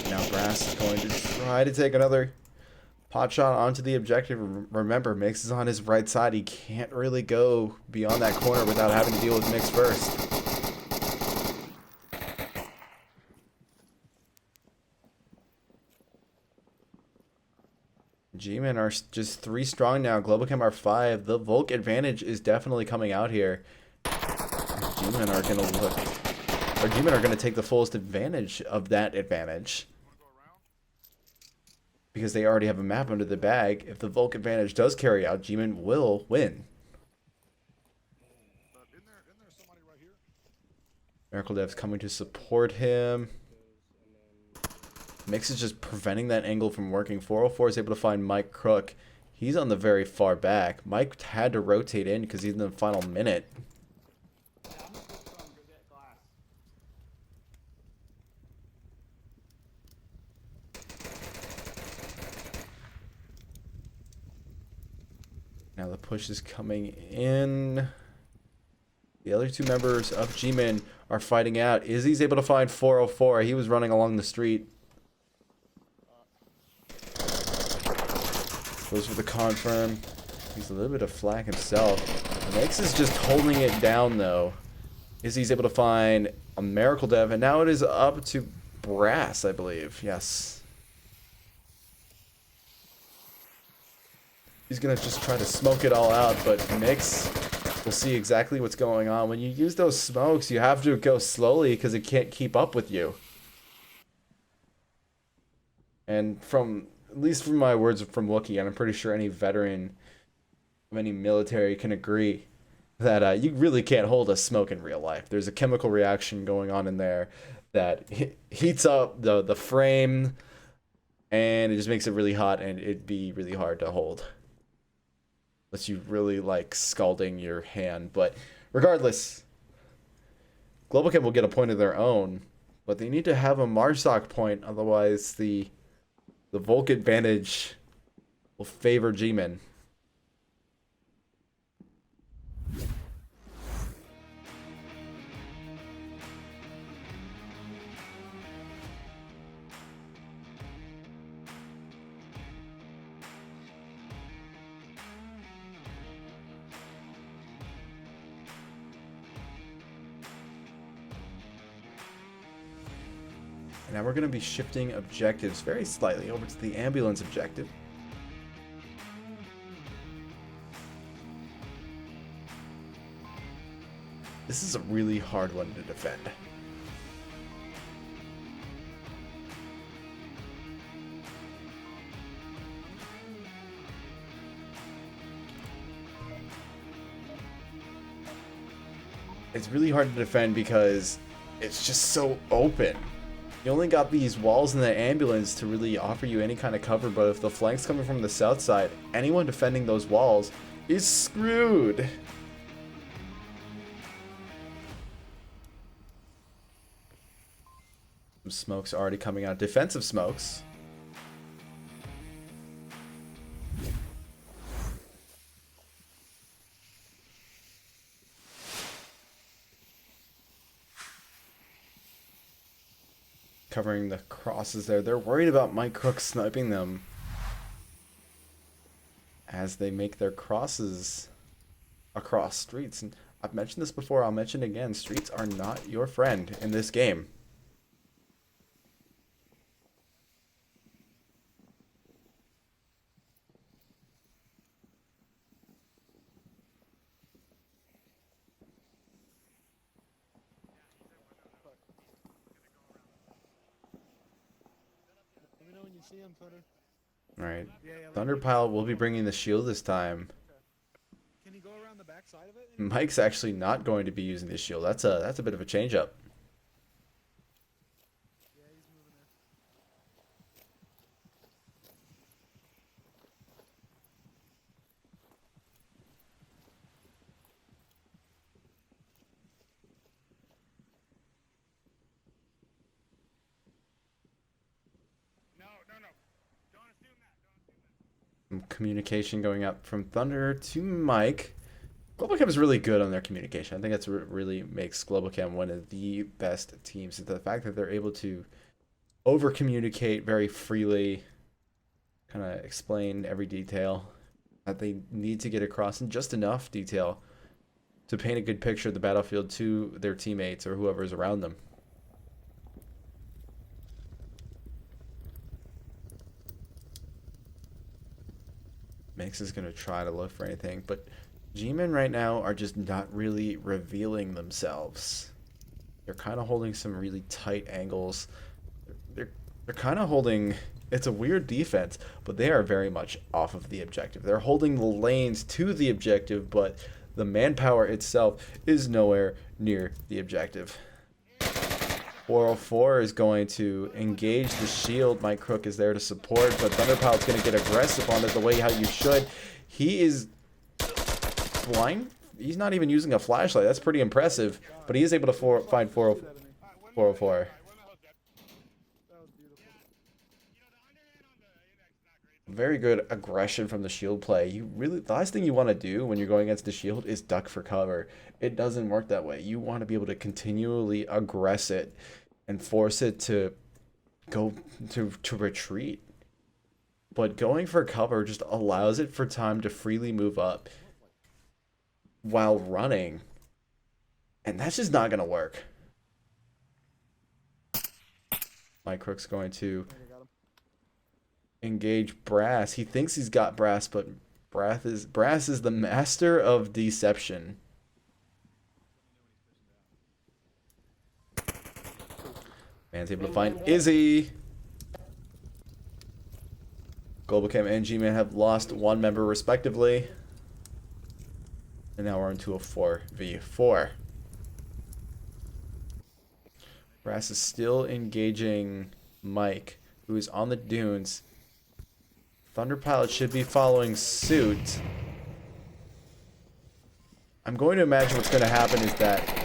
Now Brass is going to try to take another pot shot onto the objective. Remember, Mix is on his right side. He can't really go beyond that corner without having to deal with Mix first. G-Men are just 3 strong now. Globochem are 5. The Volk advantage is definitely coming out here. G-Men are going to look... Or G-Men are going to take the fullest advantage of that advantage. Because they already have a map under the bag. If the Volk advantage does carry out, G-Men will win. Miracle Dev's coming to support him. Mix is just preventing that angle from working. 404 is able to find Mike Crook. He's on the very far back. Mike had to rotate in because he's in the final minute. Now the push is coming in. The other 2 members of G-Men are fighting out. Izzy's able to find 404. He was running along the street. Goes for the confirm. He's a little bit of flack himself. Mix is just holding it down though. Izzy's able to find a Miracle Dev, and now it is up to Brass, I believe. Yes. He's gonna just try to smoke it all out, but Mix will see exactly what's going on. When you use those smokes, you have to go slowly because it can't keep up with you. And from, at least from my words from Wookiee, and I'm pretty sure any veteran of any military can agree that you really can't hold a smoke in real life. There's a chemical reaction going on in there that heats up the frame, and it just makes it really hot, and it'd be really hard to hold. Unless you really like scalding your hand. But regardless, Globochem will get a point of their own, but they need to have a Marsoc point, otherwise the Volk advantage will favor G-Men. And now we're going to be shifting objectives very slightly over to the ambulance objective. This is a really hard one to defend. It's really hard to defend because it's just so open. You only got these walls in the ambulance to really offer you any kind of cover, but if the flank's coming from the south side, anyone defending those walls is screwed. Some smokes already coming out. Defensive smokes. Covering the crosses there. They're worried about Mike Crook sniping them as they make their crosses across streets. And I've mentioned this before, I'll mention it again. Streets are not your friend in this game. Alright. Thunderpile will be bringing the shield this time. Can you go around around the back side of it. Mike's actually not going to be using this shield. That's a bit of a change up. Yeah, he's moving there. No. Don't assume that. Some communication going up from Thunder to Mike. Globochem is really good on their communication. I think that's what really makes Globochem one of the best teams. Is the fact that they're able to over communicate very freely, kind of explain every detail that they need to get across in just enough detail to paint a good picture of the battlefield to their teammates or whoever is around them. Mix is going to try to look for anything, but G-Men right now are just not really revealing themselves. They're kind of holding some really tight angles. They're kind of holding... It's a weird defense, but they are very much off of the objective. They're holding the lanes to the objective, but the manpower itself is nowhere near the objective. 404 is going to engage the shield. Mike Crook is there to support, but Thunderpilot's going to get aggressive on it the way how you should. He is blind. He's not even using a flashlight. That's pretty impressive, but he is able to find 404. Very good aggression from the shield play. The last thing you want to do when you're going against the shield is duck for cover. It doesn't work that way. You want to be able to continually aggress it and force it to go to retreat. But going for cover just allows it for time to freely move up while running. And that's just not going to work. Mike Crook's going to engage Brass. He thinks he's got Brass, but Brass is the master of deception. Man's able to find Izzy. Globochem and G-Man have lost one member respectively. And now we're into a 4v4. Brass is still engaging Mike, who is on the dunes. Thunderpilot should be following suit. I'm going to imagine what's going to happen is that...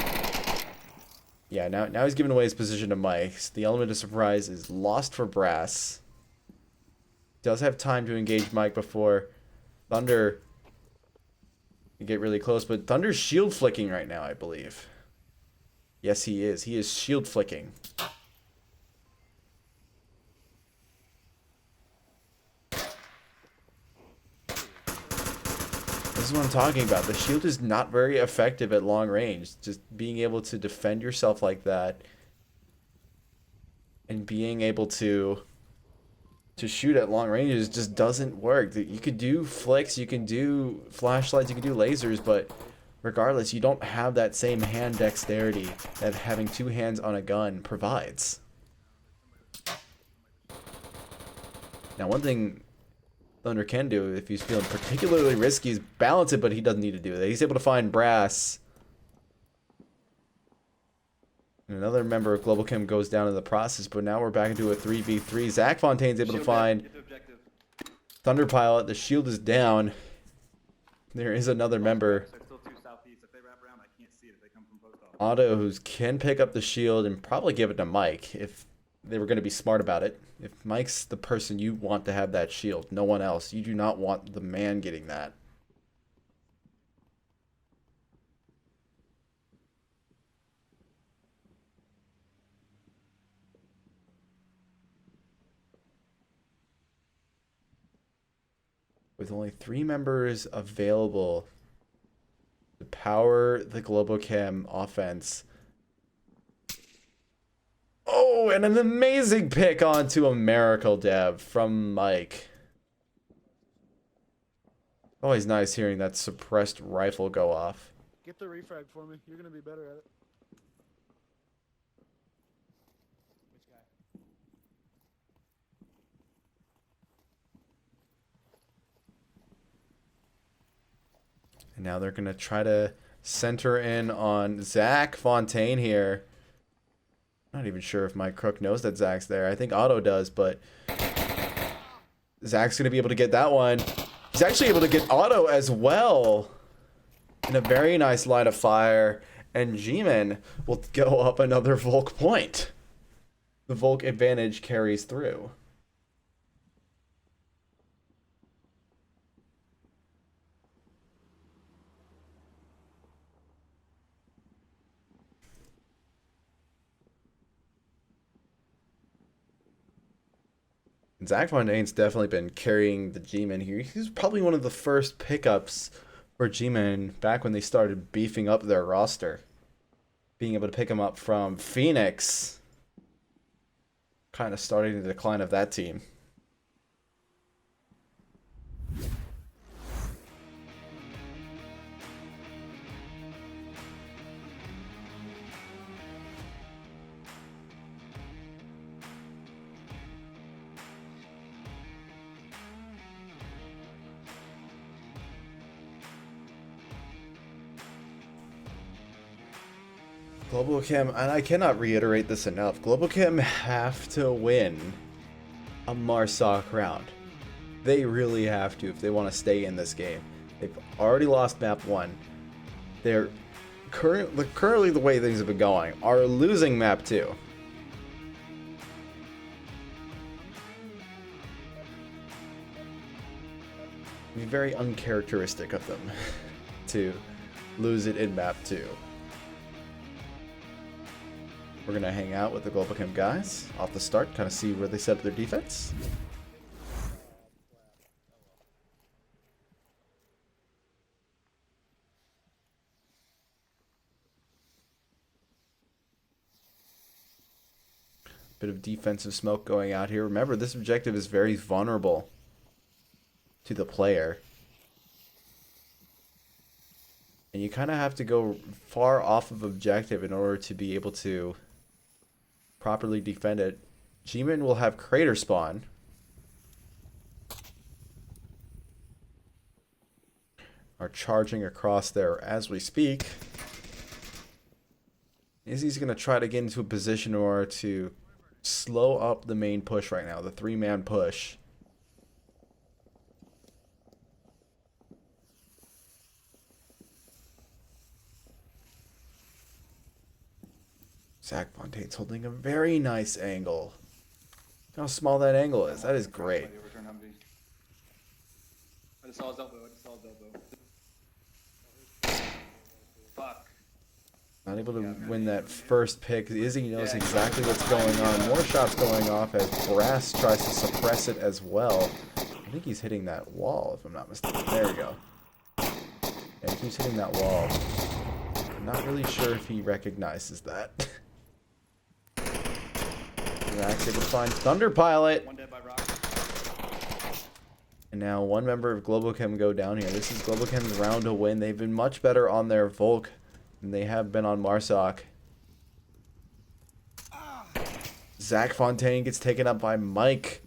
Yeah, now he's giving away his position to Mike. So the element of surprise is lost for Brass. Does have time to engage Mike before Thunder can get really close. But Thunder's shield flicking right now, I believe. Yes, he is. He is shield flicking. This is what I'm talking about. The shield is not very effective at long range. Just being able to defend yourself like that and being able to shoot at long ranges just doesn't work. You could do flicks, you can do flashlights, you can do lasers, but regardless, you don't have that same hand dexterity that having two hands on a gun provides. Now, one thing Thunder can do, if he's feeling particularly risky, is balance it, but he doesn't need to do that. He's able to find Brass. And another member of Globochem goes down in the process, but now we're back into a 3v3. Zach Fontaine's able to find Thunderpilot. The shield is down. There is another member, Otto, who can pick up the shield and probably give it to Mike if they were going to be smart about it. If Mike's the person you want to have that shield, no one else. You do not want the man getting that. With only 3 members available to power the Globochem offense. Oh, and an amazing pick onto a Miracle Dev from Mike. Always nice hearing that suppressed rifle go off. Get the refrag for me. You're going to be better at it. Which guy? Now they're going to try to center in on Zach Fontaine here. Not even sure if Mike Crook knows that Zach's there. I think Otto does, but Zach's going to be able to get that one. He's actually able to get Otto as well. In a very nice line of fire. And G-Man will go up another Volk point. The Volk advantage carries through. Zach Fontaine's definitely been carrying the G-Man here. He's probably one of the first pickups for G-Man back when they started beefing up their roster. Being able to pick him up from Phoenix. Kind of starting the decline of that team. Globochem, and I cannot reiterate this enough, Globochem have to win a Marsoc round. They really have to if they want to stay in this game. They've already lost map 1. They're currently the way things have been going, are losing map 2. It'd be very uncharacteristic of them to lose it in map 2. We're going to hang out with the Globochem guys off the start, kind of see where they set up their defense. Bit of defensive smoke going out here. Remember, this objective is very vulnerable to the player. And you kind of have to go far off of objective in order to be able to properly defend it. G-Man will have crater spawn. Are charging across there as we speak. Izzy's going to try to get into a position in order to slow up the main push right now, the 3-man push. Zach Fontaine's holding a very nice angle. Look how small that angle is. That is great. I just saw his elbow. Fuck. Not able to win that first pick. Izzy knows exactly what's going on. More shots going off as Brass tries to suppress it as well. I think he's hitting that wall, if I'm not mistaken. There we go. Yeah, he keeps hitting that wall. I'm not really sure if he recognizes that. Zach's able to find Thunder Pilot. One dead by rock. And now one member of Globochem go down here. This is Globochem's round to win. They've been much better on their Volk than they have been on Marsoc. Zach Fontaine gets taken up by Mike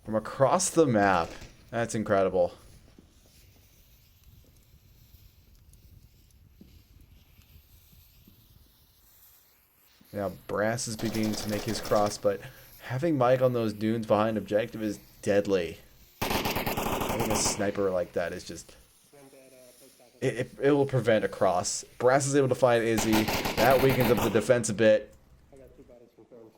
from across the map. That's incredible. Now Brass is beginning to make his cross, but having Mike on those dunes behind objective is deadly. Having a sniper like that is just... It will prevent a cross. Brass is able to find Izzy. That weakens up the defense a bit. I got 2 bodies confirmed.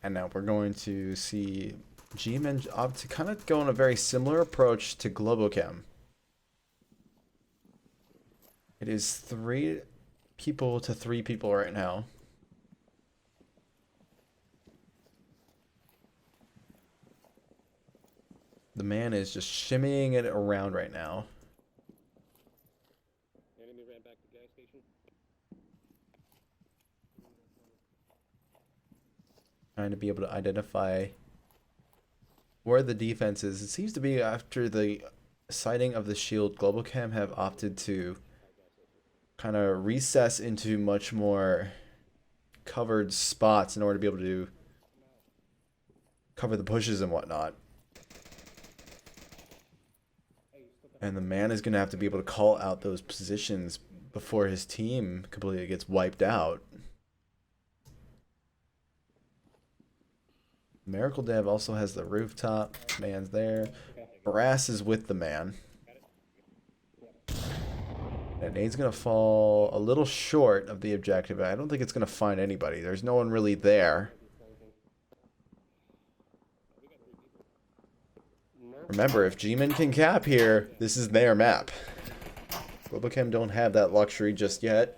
And now we're going to see G-Man opt to kind of go on a very similar approach to Globochem. It is 3 people to 3 people right now. The man is just shimmying it around right now. Enemy ran back to gas station. Trying to be able to identify where the defense is. It seems to be after the sighting of the shield, Globochem have opted to kind of recess into much more covered spots in order to be able to cover the pushes and whatnot. And the man is going to have to be able to call out those positions before his team completely gets wiped out. Miracle Dev also has the rooftop. Man's there. Brass is with the man. And nade's going to fall a little short of the objective. I don't think it's going to find anybody. There's no one really there. Remember, if G-Men can cap here, this is their map. Globochem don't have that luxury just yet.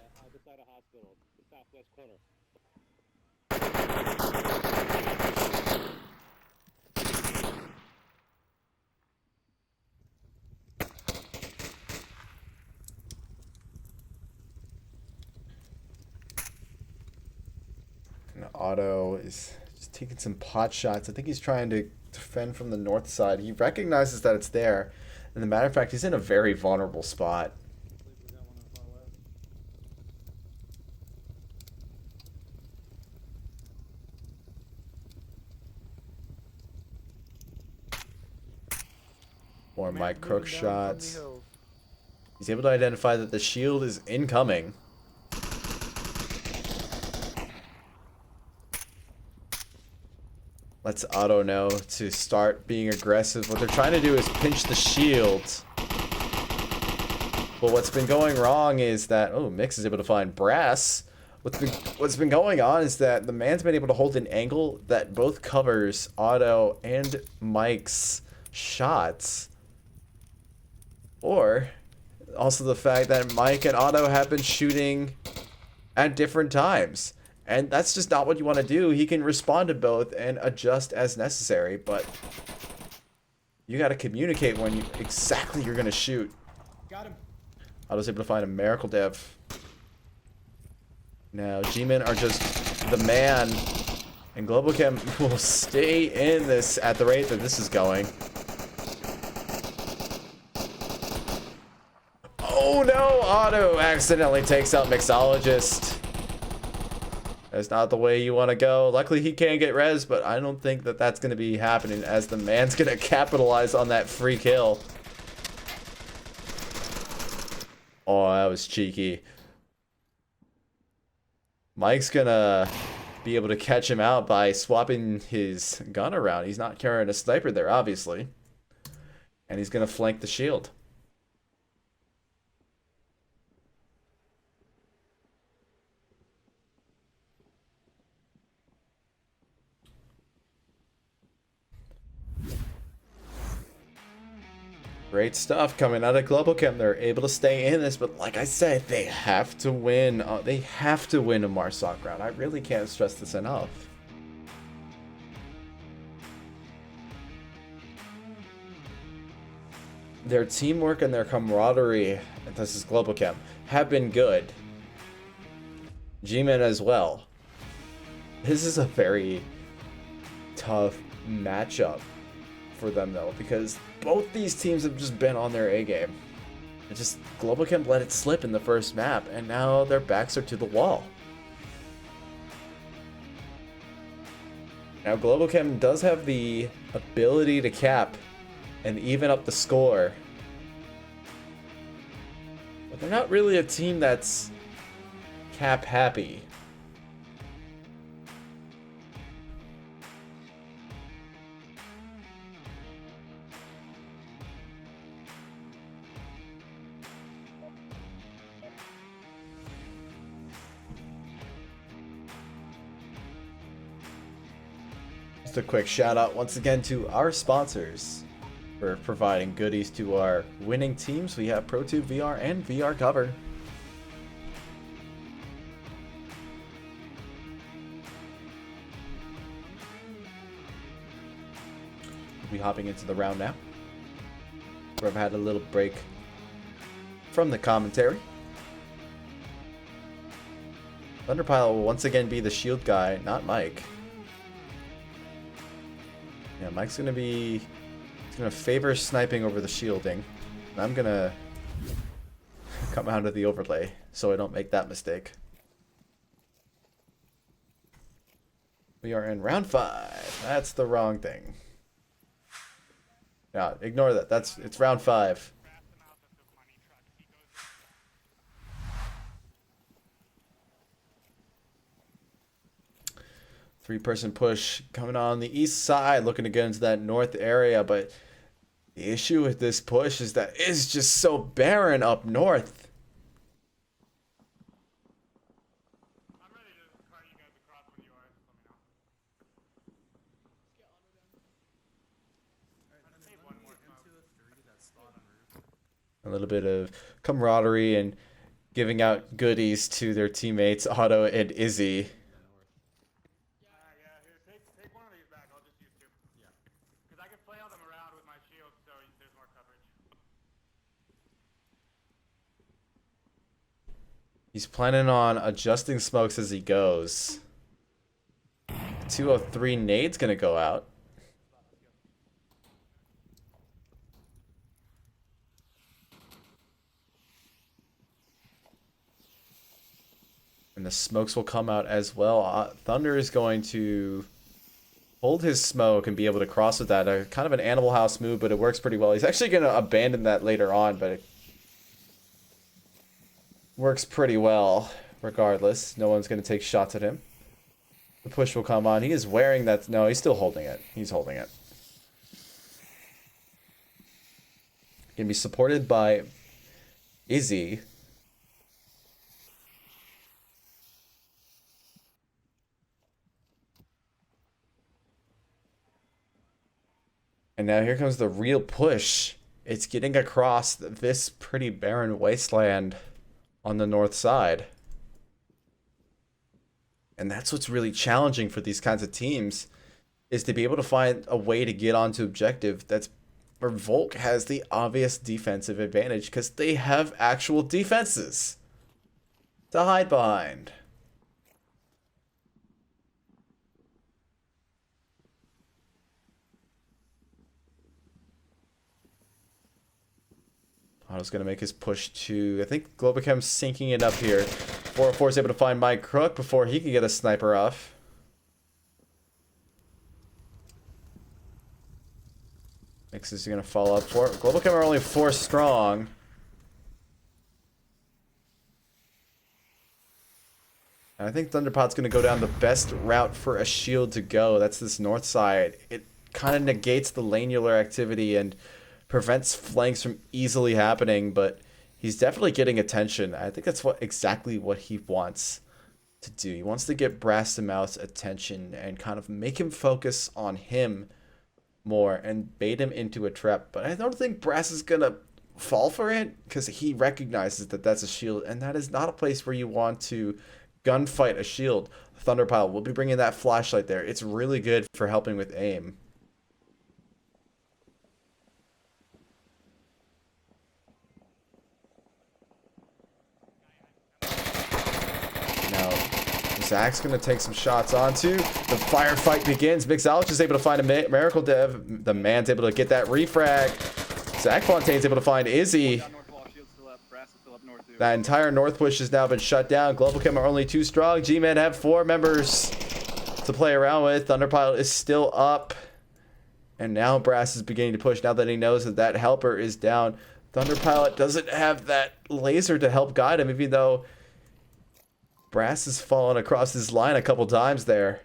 And Otto is just taking some pot shots. I think he's trying to defend from the north side. He recognizes that it's there. And the matter of fact, he's in a very vulnerable spot. More Mike Crook shots. He's able to identify that the shield is incoming. Lets Otto know to start being aggressive. What they're trying to do is pinch the shield. But what's been going wrong is that... Oh, Mix is able to find Brass. What's been going on is that the man's been able to hold an angle that both covers Otto and Mike's shots. Or also the fact that Mike and Otto have been shooting at different times. And that's just not what you want to do. He can respond to both and adjust as necessary, but you got to communicate when you exactly you're going to shoot. Got him. I was able to find a Miracle Dev. Now, G-Men are just the man, and Globochem will stay in this at the rate that this is going. Oh no! Otto accidentally takes out Mixologist. That's not the way you want to go. Luckily, he can't get res, but I don't think that that's going to be happening as the man's going to capitalize on that free kill. Oh, that was cheeky. Mike's going to be able to catch him out by swapping his gun around. He's not carrying a sniper there, obviously. And he's going to flank the shield. Great stuff coming out of Globochem. They're able to stay in this, but like I said, they have to win. They have to win a Marsoc round. I really can't stress this enough. Their teamwork and their camaraderie, and this is Globochem, have been good. G-Men as well. This is a very tough matchup for them though, because both these teams have just been on their A game. It just Globochem let it slip in the first map, and now their backs are to the wall. Now Globochem does have the ability to cap and even up the score, but they're not really a team that's cap happy. Just a quick shout out once again to our sponsors for providing goodies to our winning teams. We have Pro2 VR and VR Cover. We'll be hopping into the round now. Where I've had a little break from the commentary. Thunderpile will once again be the shield guy, not Mike. Yeah, Mike's gonna be... He's gonna favor sniping over the shielding. And I'm gonna come out of the overlay so I don't make that mistake. We are in round 5. That's the wrong thing. Yeah, ignore that. It's round 5. Three-person push coming on the east side, looking to get into that north area, but the issue with this push is that it's just so barren up north. I'm ready to cart you guys across when you are. Just let me know. Save one more smoke. A little bit of camaraderie and giving out goodies to their teammates, Otto and Izzy. Yeah, here, take one of these back. I'll just use 2. Yeah. Because I can flail them around with my shield, so there's more coverage. He's planning on adjusting smokes as he goes. 203 nade's gonna go out. And the smokes will come out as well. Thunder is going to hold his smoke and be able to cross with that. Kind of an Animal House move, but it works pretty well. He's actually going to abandon that later on, but it works pretty well regardless. No one's going to take shots at him. The push will come on. He is wearing that. No, he's still holding it. He's holding it. Going to be supported by Izzy. And now here comes the real push. It's getting across this pretty barren wasteland on the north side. And that's what's really challenging for these kinds of teams, is to be able to find a way to get onto objective that's where Volk has the obvious defensive advantage because they have actual defenses to hide behind. Otto's going to make his push to, I think Globochem sinking it up here. 404 is able to find Mike Crook before he can get a sniper off. Mix is going to follow up for it. Globochem are only 4 strong. And I think Thunderpot's going to go down the best route for a shield to go. That's this north side. It kind of negates the lanular activity and prevents flanks from easily happening, but he's definitely getting attention. I think that's exactly what he wants to do. He wants to get Brass to Mouth's attention and kind of make him focus on him more and bait him into a trap. But I don't think Brass is going to fall for it because he recognizes that that's a shield, and that is not a place where you want to gunfight a shield. Thunderpile will be bringing that flashlight there. It's really good for helping with aim. Zach's going to take some shots onto. The firefight begins. Mixologist is able to find a Miracle Dev. The man's able to get that refrag. Zach Fontaine's able to find Izzy. That entire north push has now been shut down. Globochem are only 2 strong. G-Men have 4 members to play around with. Thunderpile is still up. And now Brass is beginning to push now that he knows that that helper is down. Thunderpilot doesn't have that laser to help guide him, even though Brass has fallen across his line a couple times there.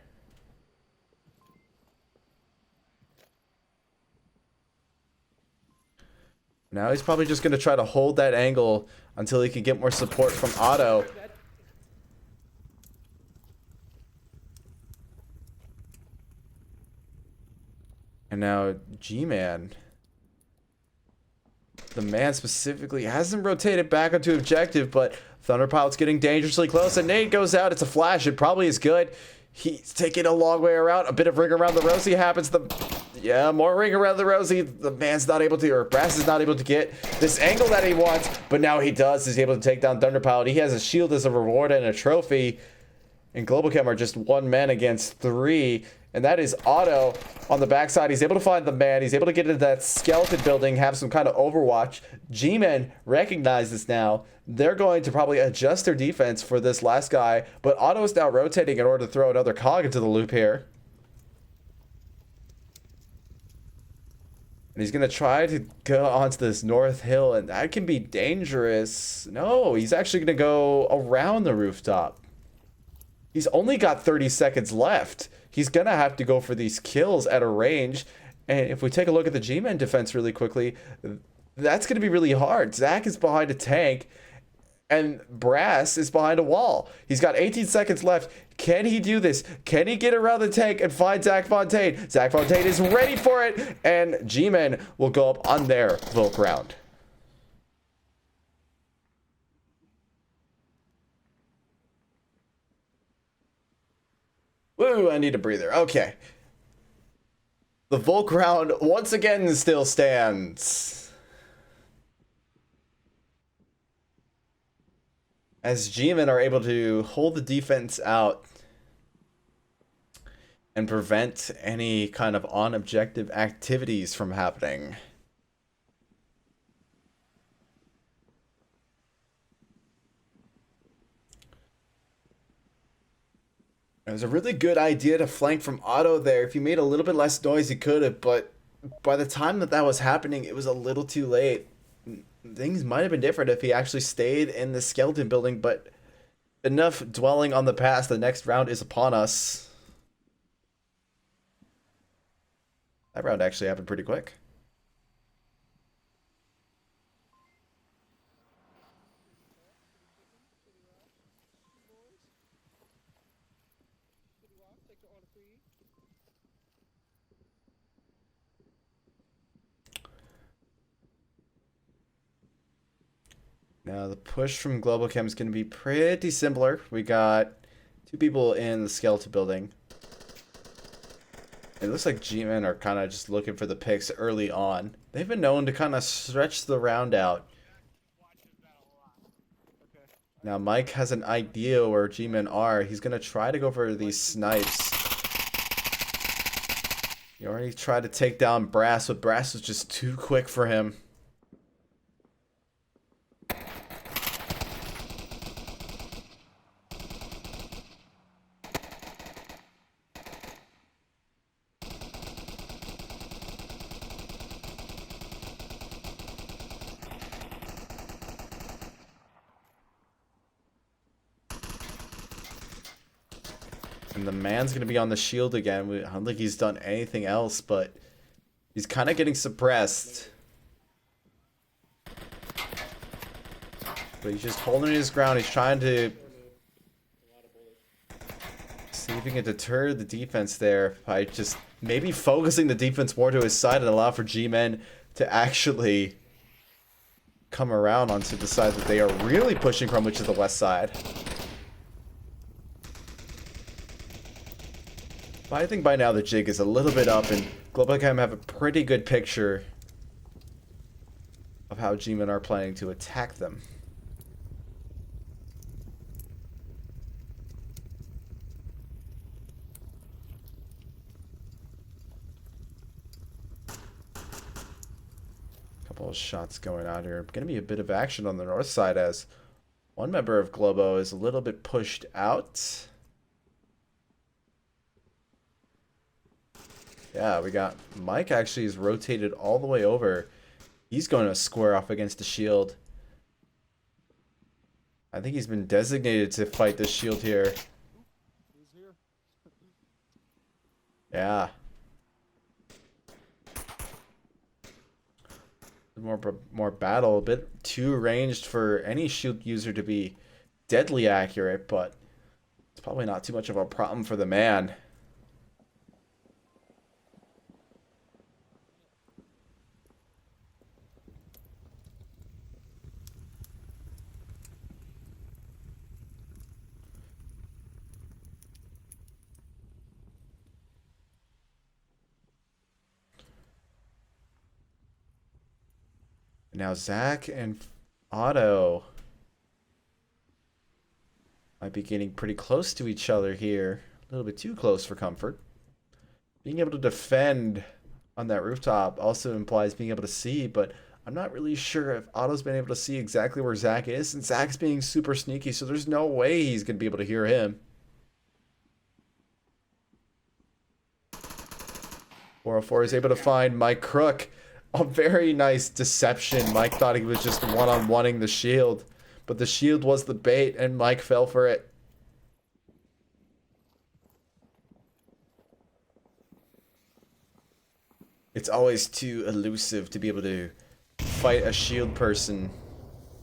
Now he's probably just going to try to hold that angle until he can get more support from Otto. And now G-Man. The man specifically hasn't rotated back onto objective, but Thunderpilot's getting dangerously close, and Nate goes out. It's a flash. It probably is good. He's taking a long way around. A bit of ring around the rosy happens. Yeah, more ring around the rosy. The man's not able to, or Brass is not able to get this angle that he wants, but now he does. He's able to take down Thunderpilot. He has a shield as a reward and a trophy, and Globochem are just 1 man against 3, and that is Otto on the backside. He's able to find the man. He's able to get into that skeleton building, have some kind of overwatch. G-Men recognize this now. They're going to probably adjust their defense for this last guy, but Otto is now rotating in order to throw another cog into the loop here. And he's going to try to go onto this north hill, and that can be dangerous. No, he's actually going to go around the rooftop. He's only got 30 seconds left. He's going to have to go for these kills at a range. And if we take a look at the G-Men defense really quickly, that's going to be really hard. Zach is behind a tank, and Brass is behind a wall. He's got 18 seconds left. Can he do this? Can he get around the tank and find Zach Fontaine? Zach Fontaine is ready for it, and G-Men will go up on their Volk round. Woo, I need a breather. Okay. The Volk round once again still stands, as G-Men are able to hold the defense out and prevent any kind of on-objective activities from happening. It was a really good idea to flank from Otto there. If he made a little bit less noise, he could have, but by the time that was happening, it was a little too late. Things might have been different if he actually stayed in the skeleton building, but enough dwelling on the past. The next round is upon us. That round actually happened pretty quick. Now the push from Globochem is going to be pretty similar. We got two people in the skeleton building. It looks like G-Men are kind of just looking for the picks early on. They've been known to kind of stretch the round out. Now Mike has an idea where G-Men are. He's going to try to go for these snipes. He already tried to take down Brass, but Brass was just too quick for him. And the man's going to be on the shield again. I don't think he's done anything else, but he's kind of getting suppressed. But he's just holding his ground. He's trying to see if he can deter the defense there by just maybe focusing the defense more to his side and allow for G-Men to actually come around onto the side that they are really pushing from, which is the west side. But I think by now the jig is a little bit up, and Globochem have a pretty good picture of how G-Men are planning to attack them. Couple of shots going on here. Going to be a bit of action on the north side as one member of Globo is a little bit pushed out. Yeah, we got Mike actually is rotated all the way over. He's going to square off against the shield. I think he's been designated to fight this shield here. He's here. Yeah. More battle, a bit too ranged for any shield user to be deadly accurate, but it's probably not too much of a problem for the man. Now Zach and Otto might be getting pretty close to each other here. A little bit too close for comfort. Being able to defend on that rooftop also implies being able to see, but I'm not really sure if Otto's been able to see exactly where Zach is, and Zach's being super sneaky, so there's no way he's going to be able to hear him. 404 is able to find Mike Crook. A very nice deception. Mike thought he was just one-on-oneing the shield, but the shield was the bait, and Mike fell for it. It's always too elusive to be able to fight a shield person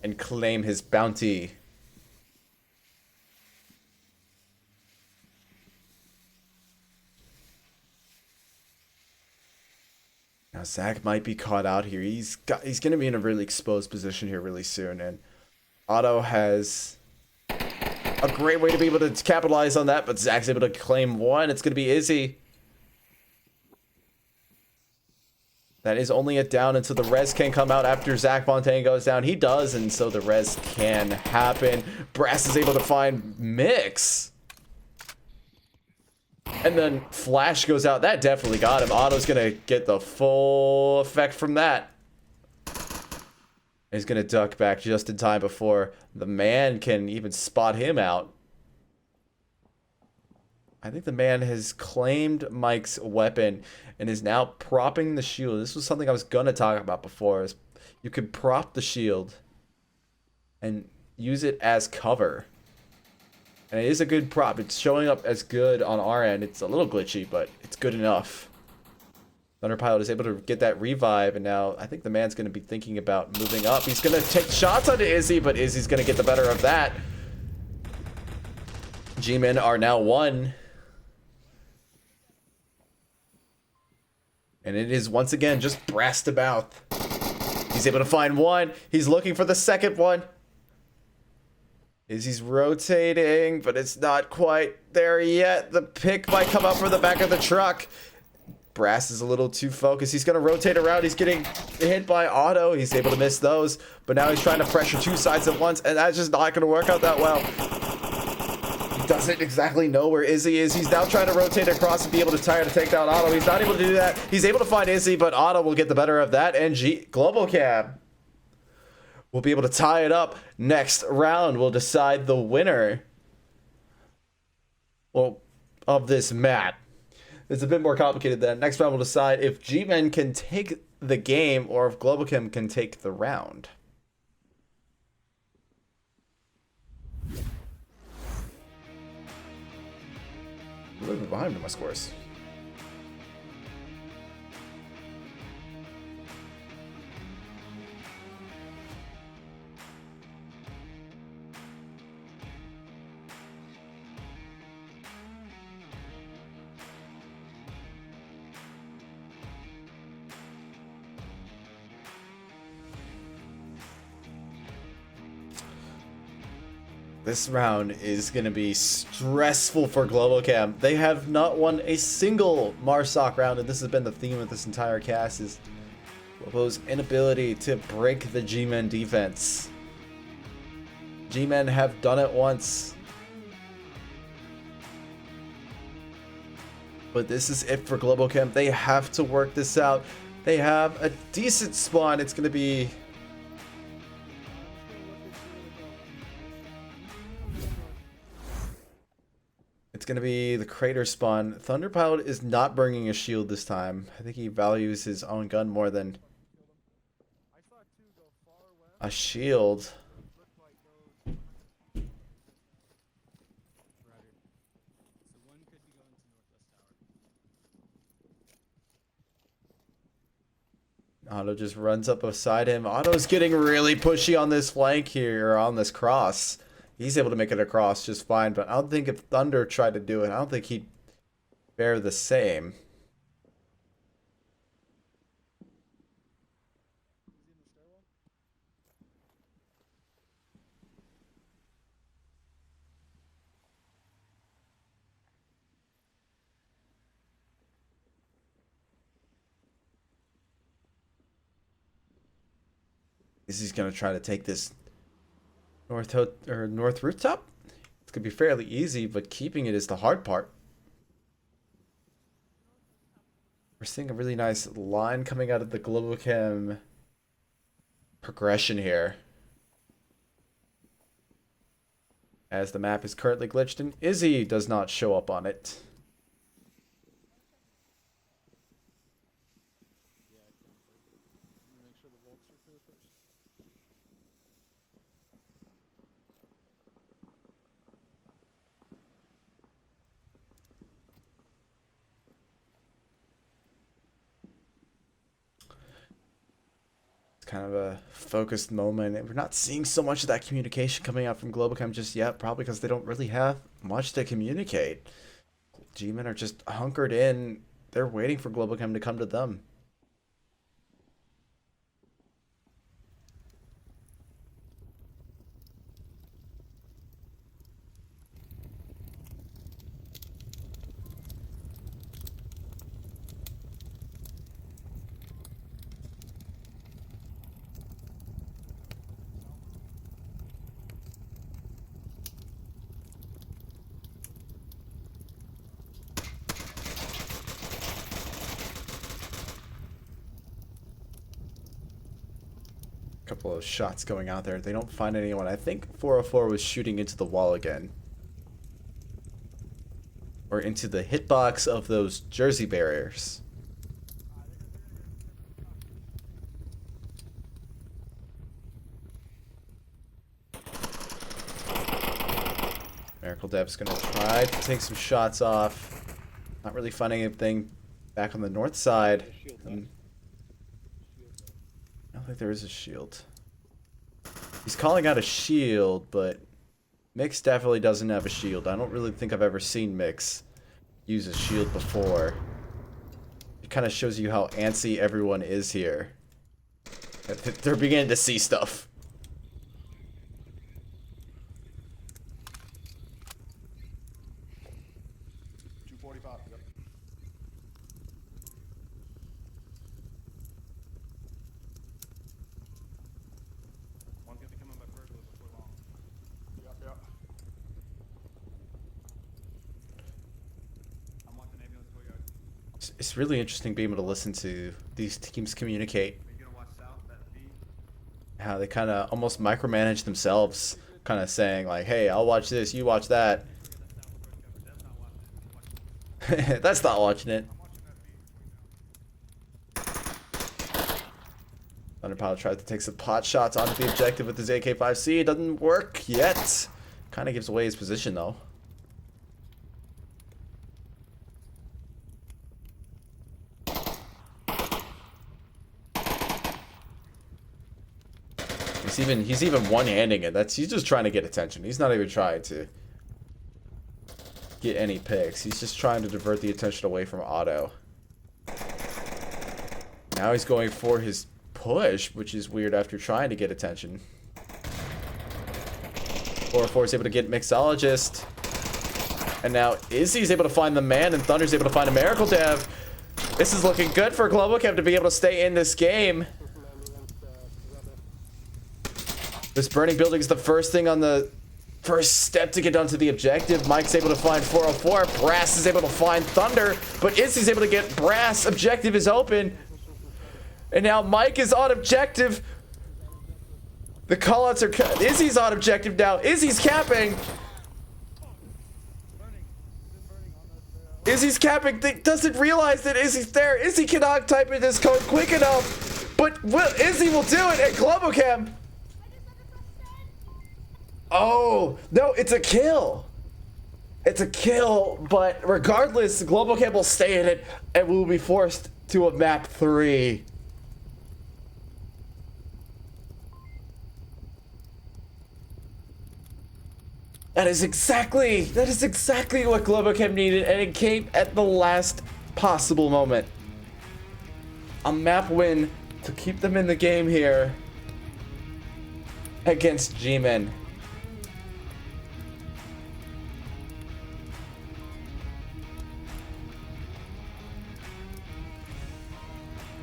and claim his bounty. Now Zach might be caught out here. He's going to be in a really exposed position here really soon, and Otto has a great way to be able to capitalize on that, but Zach's able to claim one. It's going to be Izzy. That is only a down, and so the res can come out after Zach Fontaine goes down. He does, and so the res can happen. Brass is able to find Mix. And then Flash goes out. That definitely got him. Otto's going to get the full effect from that. He's going to duck back just in time before the man can even spot him out. I think the man has claimed Mike's weapon and is now propping the shield. This was something I was going to talk about before. Is you could prop the shield and use it as cover. And it is a good prop. It's showing up as good on our end. It's a little glitchy, but it's good enough. Thunderpilot is able to get that revive, and now I think the man's going to be thinking about moving up. He's going to take shots onto Izzy, but Izzy's going to get the better of that. G-Men are now 1. And it is once again just brass to mouth. He's able to find one. He's looking for the second one. Izzy's rotating, but it's not quite there yet. The pick might come up from the back of the truck. Brass is a little too focused. He's going to rotate around. He's getting hit by Otto. He's able to miss those, but now he's trying to pressure 2 sides at once, and that's just not going to work out that well. He doesn't exactly know where Izzy is. He's now trying to rotate across and be able to try to take down Otto. He's not able to do that. He's able to find Izzy, but Otto will get the better of that, and Globochem will be able to tie it up. Next round will decide the winner, well, of this map. It's a bit more complicated than next round will decide if G-Men can take the game or if Globochem can take the round. A little bit behind in my scores. This round is going to be stressful for Globochem. They have not won a single Marsoc round, and this has been the theme of this entire cast, is Globo's inability to break the G-Men defense. G-Men have done it once, but this is it for Globochem. They have to work this out. They have a decent spawn. It's going to be... It's going to be the crater spawn. Thunderpilot is not bringing a shield this time. I think he values his own gun more than a shield. Otto just runs up beside him. Otto's getting really pushy on this flank here, or on this cross. He's able to make it across just fine, but I don't think if Thunder tried to do it, I don't think he'd fare the same. Is he going to try to take this north rooftop? It's going to be fairly easy, but keeping it is the hard part. We're seeing a really nice line coming out of the Globochem progression here. As the map is currently glitched and Izzy does not show up on it. Make sure the vaults are clear first. It's kind of a focused moment, and we're not seeing so much of that communication coming out from Globochem just yet, probably because they don't really have much to communicate. G-Men are just hunkered in. They're waiting for Globochem to come to them. Couple of shots going out there. They don't find anyone. I think 404 was shooting into the wall again. Or into the hitbox of those jersey barriers. Miracle Dev's gonna try to take some shots off. Not really finding anything back on the north side. I don't think there is a shield. He's calling out a shield, but Mix definitely doesn't have a shield. I don't really think I've ever seen Mix use a shield before. It kind of shows you how antsy everyone is here. They're beginning to see stuff. It's really interesting being able to listen to these teams communicate. How they kind of almost micromanage themselves, kind of saying like, hey, I'll watch this, you watch that. That's not watching it. Thunderpilot tries to take some pot shots onto the objective with his AK-5C. It doesn't work yet. Kind of gives away his position though. He's even one-handing it. He's just trying to get attention. He's not even trying to get any picks. He's just trying to divert the attention away from Otto. Now he's going for his push, which is weird after trying to get attention. 404 is able to get Mixologist. And now Izzy's able to find the man, and Thunder's able to find a Miracle Dev. This is looking good for Globochem to be able to stay in this game. This burning building is the first thing on the first step to get onto the objective. Mike's able to find 404. Brass is able to find Thunder, but Izzy's able to get Brass. Objective is open. And now Mike is on objective. The callouts are... Izzy's on objective now. Izzy's capping. Izzy's capping. Doesn't realize that Izzy's there. Izzy cannot type in this code quick enough. But Izzy will do it at Globochem. Oh, no, it's a kill. It's a kill, but regardless, Globochem will stay in it and will be forced to a map 3. That is exactly what Globochem needed, and it came at the last possible moment. A map win to keep them in the game here against G-Men.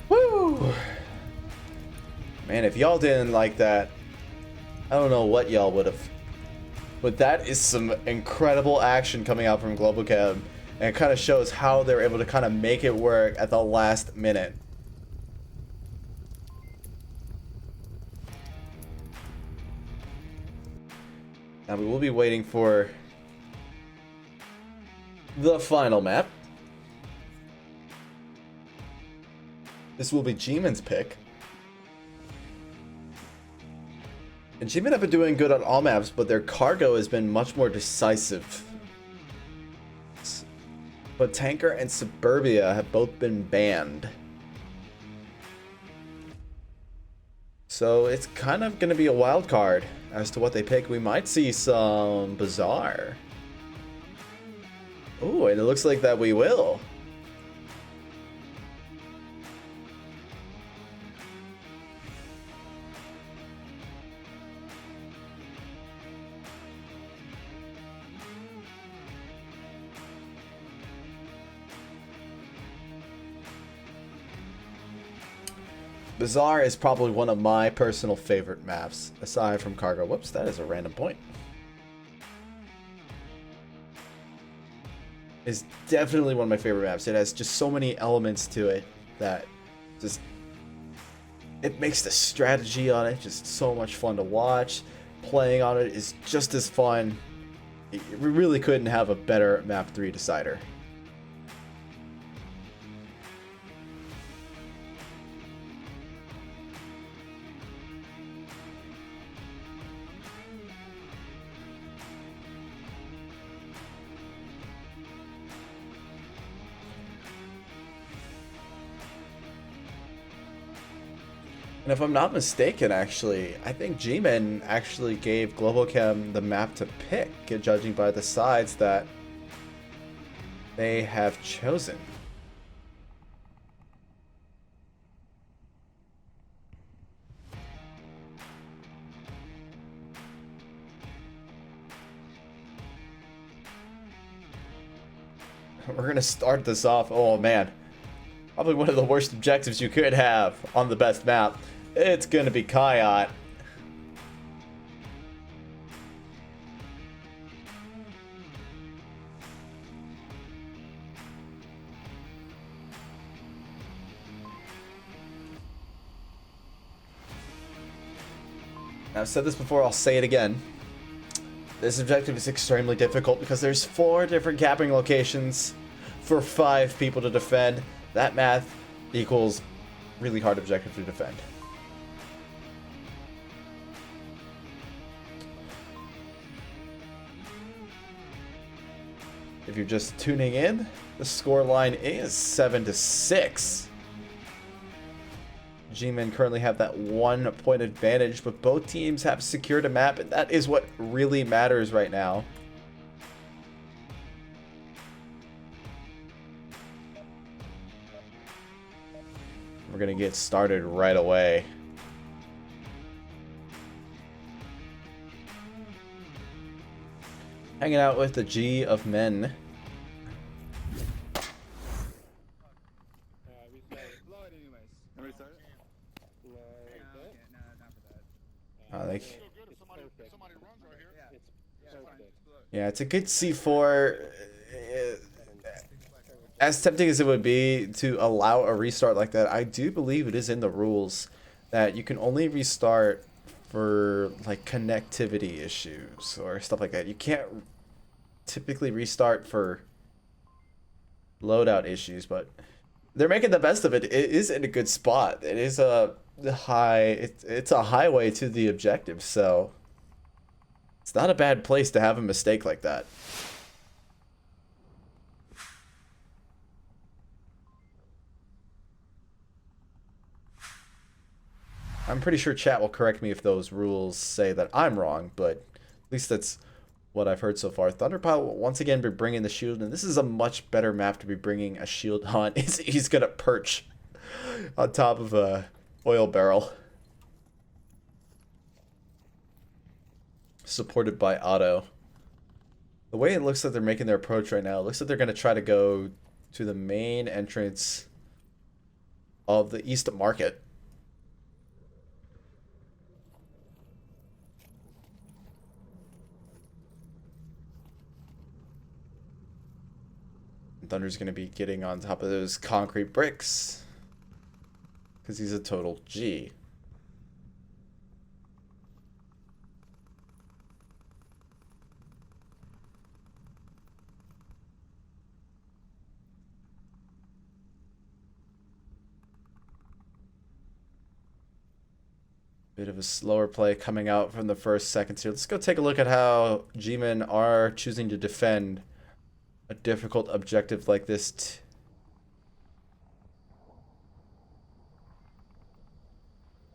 Woo! Man, if y'all didn't like that, I don't know what y'all would have. But that is some incredible action coming out from Globochem. And it kind of shows how they're able to kind of make it work at the last minute. Now we will be waiting for the final map. This will be G-Man's pick. And G-Man have been doing good on all maps, but their cargo has been much more decisive. But Tanker and Suburbia have both been banned. So it's kind of going to be a wild card as to what they pick. We might see some Bazaar. Oh, and it looks like that we will. Bazaar is probably one of my personal favorite maps, aside from Cargo. Whoops, that is a random point. It's definitely one of my favorite maps. It has just so many elements to it that just... it makes the strategy on it just so much fun to watch. Playing on it is just as fun. We really couldn't have a better map 3 decider. And if I'm not mistaken, actually, I think G-Man actually gave Globochem the map to pick, judging by the sides that they have chosen. We're going to start this off. Oh, man. Probably one of the worst objectives you could have on the best map. It's going to be Kayat. I've said this before, I'll say it again. This objective is extremely difficult because there's 4 different capping locations for 5 people to defend. That math equals really hard objective to defend. If you're just tuning in, the score line is 7-6. G-Men currently have that 1 point advantage, but both teams have secured a map, and that is what really matters right now. We're gonna get started right away. Hanging out with the G of men. Restart it. Blow it anyways. Want me to restart it? No, Okay, no, not for that. Like, it's perfect. yeah, it's a good C4. As tempting as it would be to allow a restart like that, I do believe it is in the rules that you can only restart for like connectivity issues or stuff like that. You can't typically restart for loadout issues, but they're making the best of it. It is in a good spot. It is a high. It's a highway to the objective, so it's not a bad place to have a mistake like that. I'm pretty sure chat will correct me if those rules say that I'm wrong, but at least that's what I've heard so far. Thunderpile will once again be bringing the shield, and this is a much better map to be bringing a shield on. He's going to perch on top of a oil barrel. Supported by Otto. The way it looks like they're making their approach right now, it looks like they're going to try to go to the main entrance of the East Market. Thunder's going to be getting on top of those concrete bricks. Because he's a total G. Bit of a slower play coming out from the first seconds here. Let's go take a look at how G-Men are choosing to defend a difficult objective like this.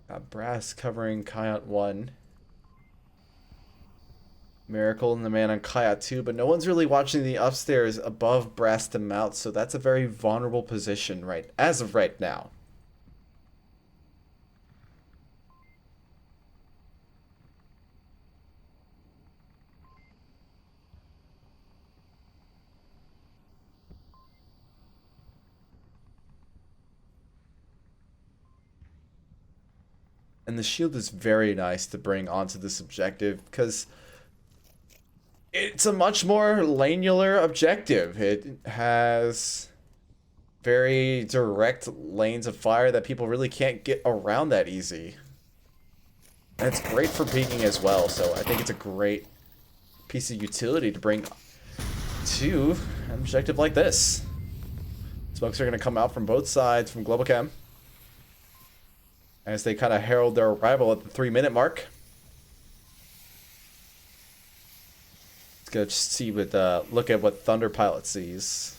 Got Brass covering Kayat 1. Miracle and the man on Kayat 2, but no one's really watching the upstairs above Brass to mount, so that's a very vulnerable position as of right now. And the shield is very nice to bring onto this objective because it's a much more lanular objective. It has very direct lanes of fire that people really can't get around that easy. And it's great for peeking as well, so I think it's a great piece of utility to bring to an objective like this. Smokes are going to come out from both sides from Globochem as they kind of herald their arrival at the 3-minute mark. Let's go see look at what Thunder Pilot sees.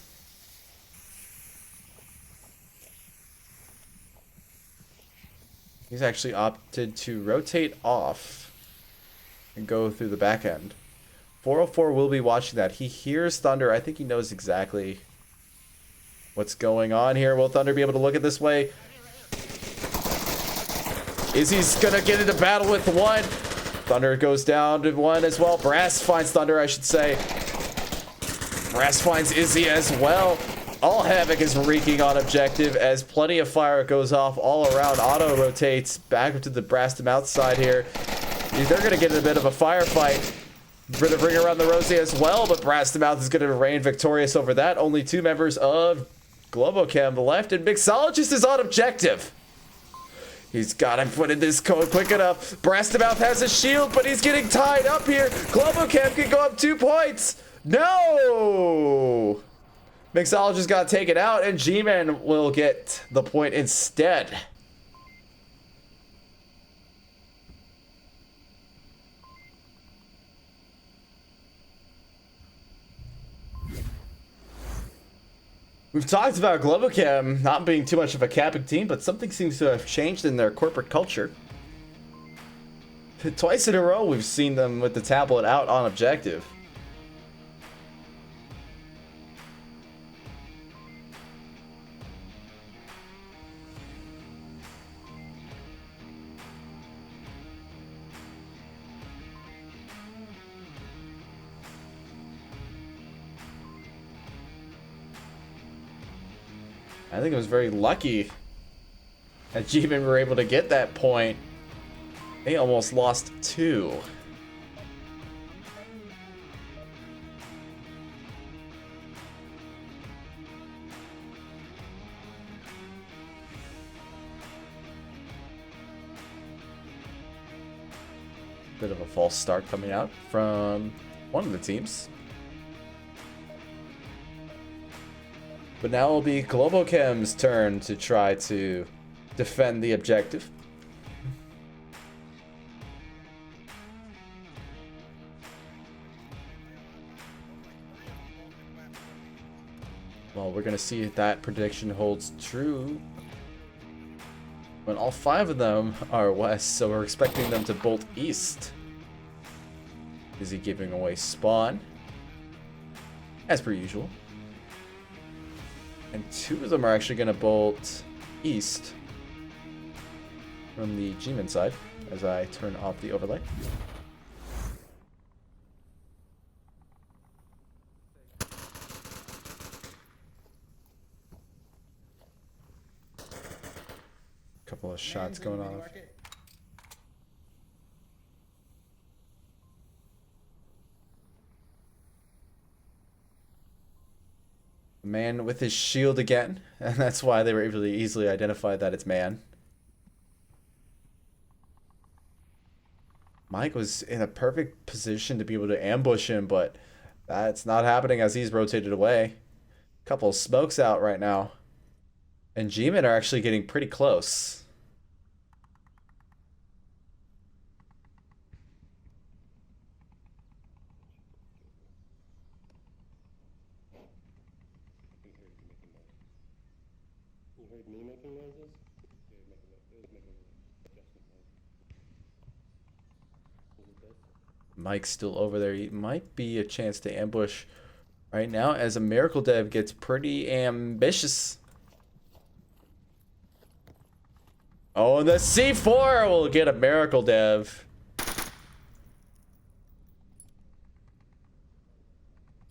He's actually opted to rotate off and go through the back end. 404 will be watching that. He hears Thunder. I think he knows exactly what's going on here. Will Thunder be able to look at this way? Izzy's gonna get into battle with 1. Thunder goes down to 1 as well. Brass finds Thunder, I should say. Brass finds Izzy as well. All havoc is wreaking on objective as plenty of fire goes off all around. Auto rotates back up to the Brass to mouth side here. They're gonna get in a bit of a firefight for the ring around the rosy as well, but Brass to mouth is gonna reign victorious over that. Only 2 members of Globochem left, and Mixologist is on objective. He's got to put in this code quick enough. Brass to mouth has a shield, but he's getting tied up here. Globochem can go up 2 points. No! Mixologist got taken out, and G-Man will get the point instead. We've talked about Globochem not being too much of a capping team, but something seems to have changed in their corporate culture. Twice in a row, we've seen them with the tablet out on objective. I think it was very lucky that G-Men were able to get that point. They almost lost 2. Bit of a false start coming out from one of the teams. But now it'll be Globochem's turn to try to defend the objective. Well, we're going to see if that prediction holds true. When all 5 of them are west, so we're expecting them to bolt east. Is he giving away spawn? As per usual. And 2 of them are actually going to bolt east from the G-Man side as I turn off the overlay. Couple of shots going off. Man with his shield again, and that's why they were able to easily identify that it's man. Mike was in a perfect position to be able to ambush him, but that's not happening as he's rotated away. Couple of smokes out right now. And G-Men are actually getting pretty close. You heard me making noises? Yeah, it was making adjustment noise. Is it this? Mike's still over there. It might be a chance to ambush right now as a Miracle Dev gets pretty ambitious. Oh, and the C4 will get a Miracle Dev.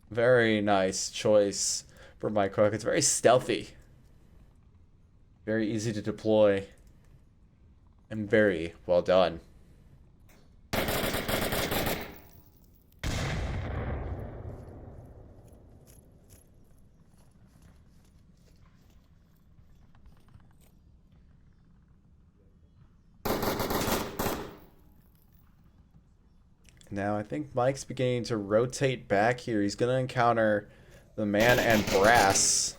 Very nice choice for Mike Crook. It's very stealthy. Very easy to deploy. And very well done. Now I think Mike's beginning to rotate back here. He's going to encounter the man and brass.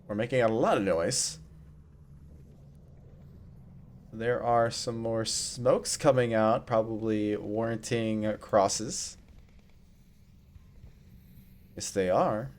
We're making a lot of noise. There are some more smokes coming out, probably warranting crosses. Yes, they are.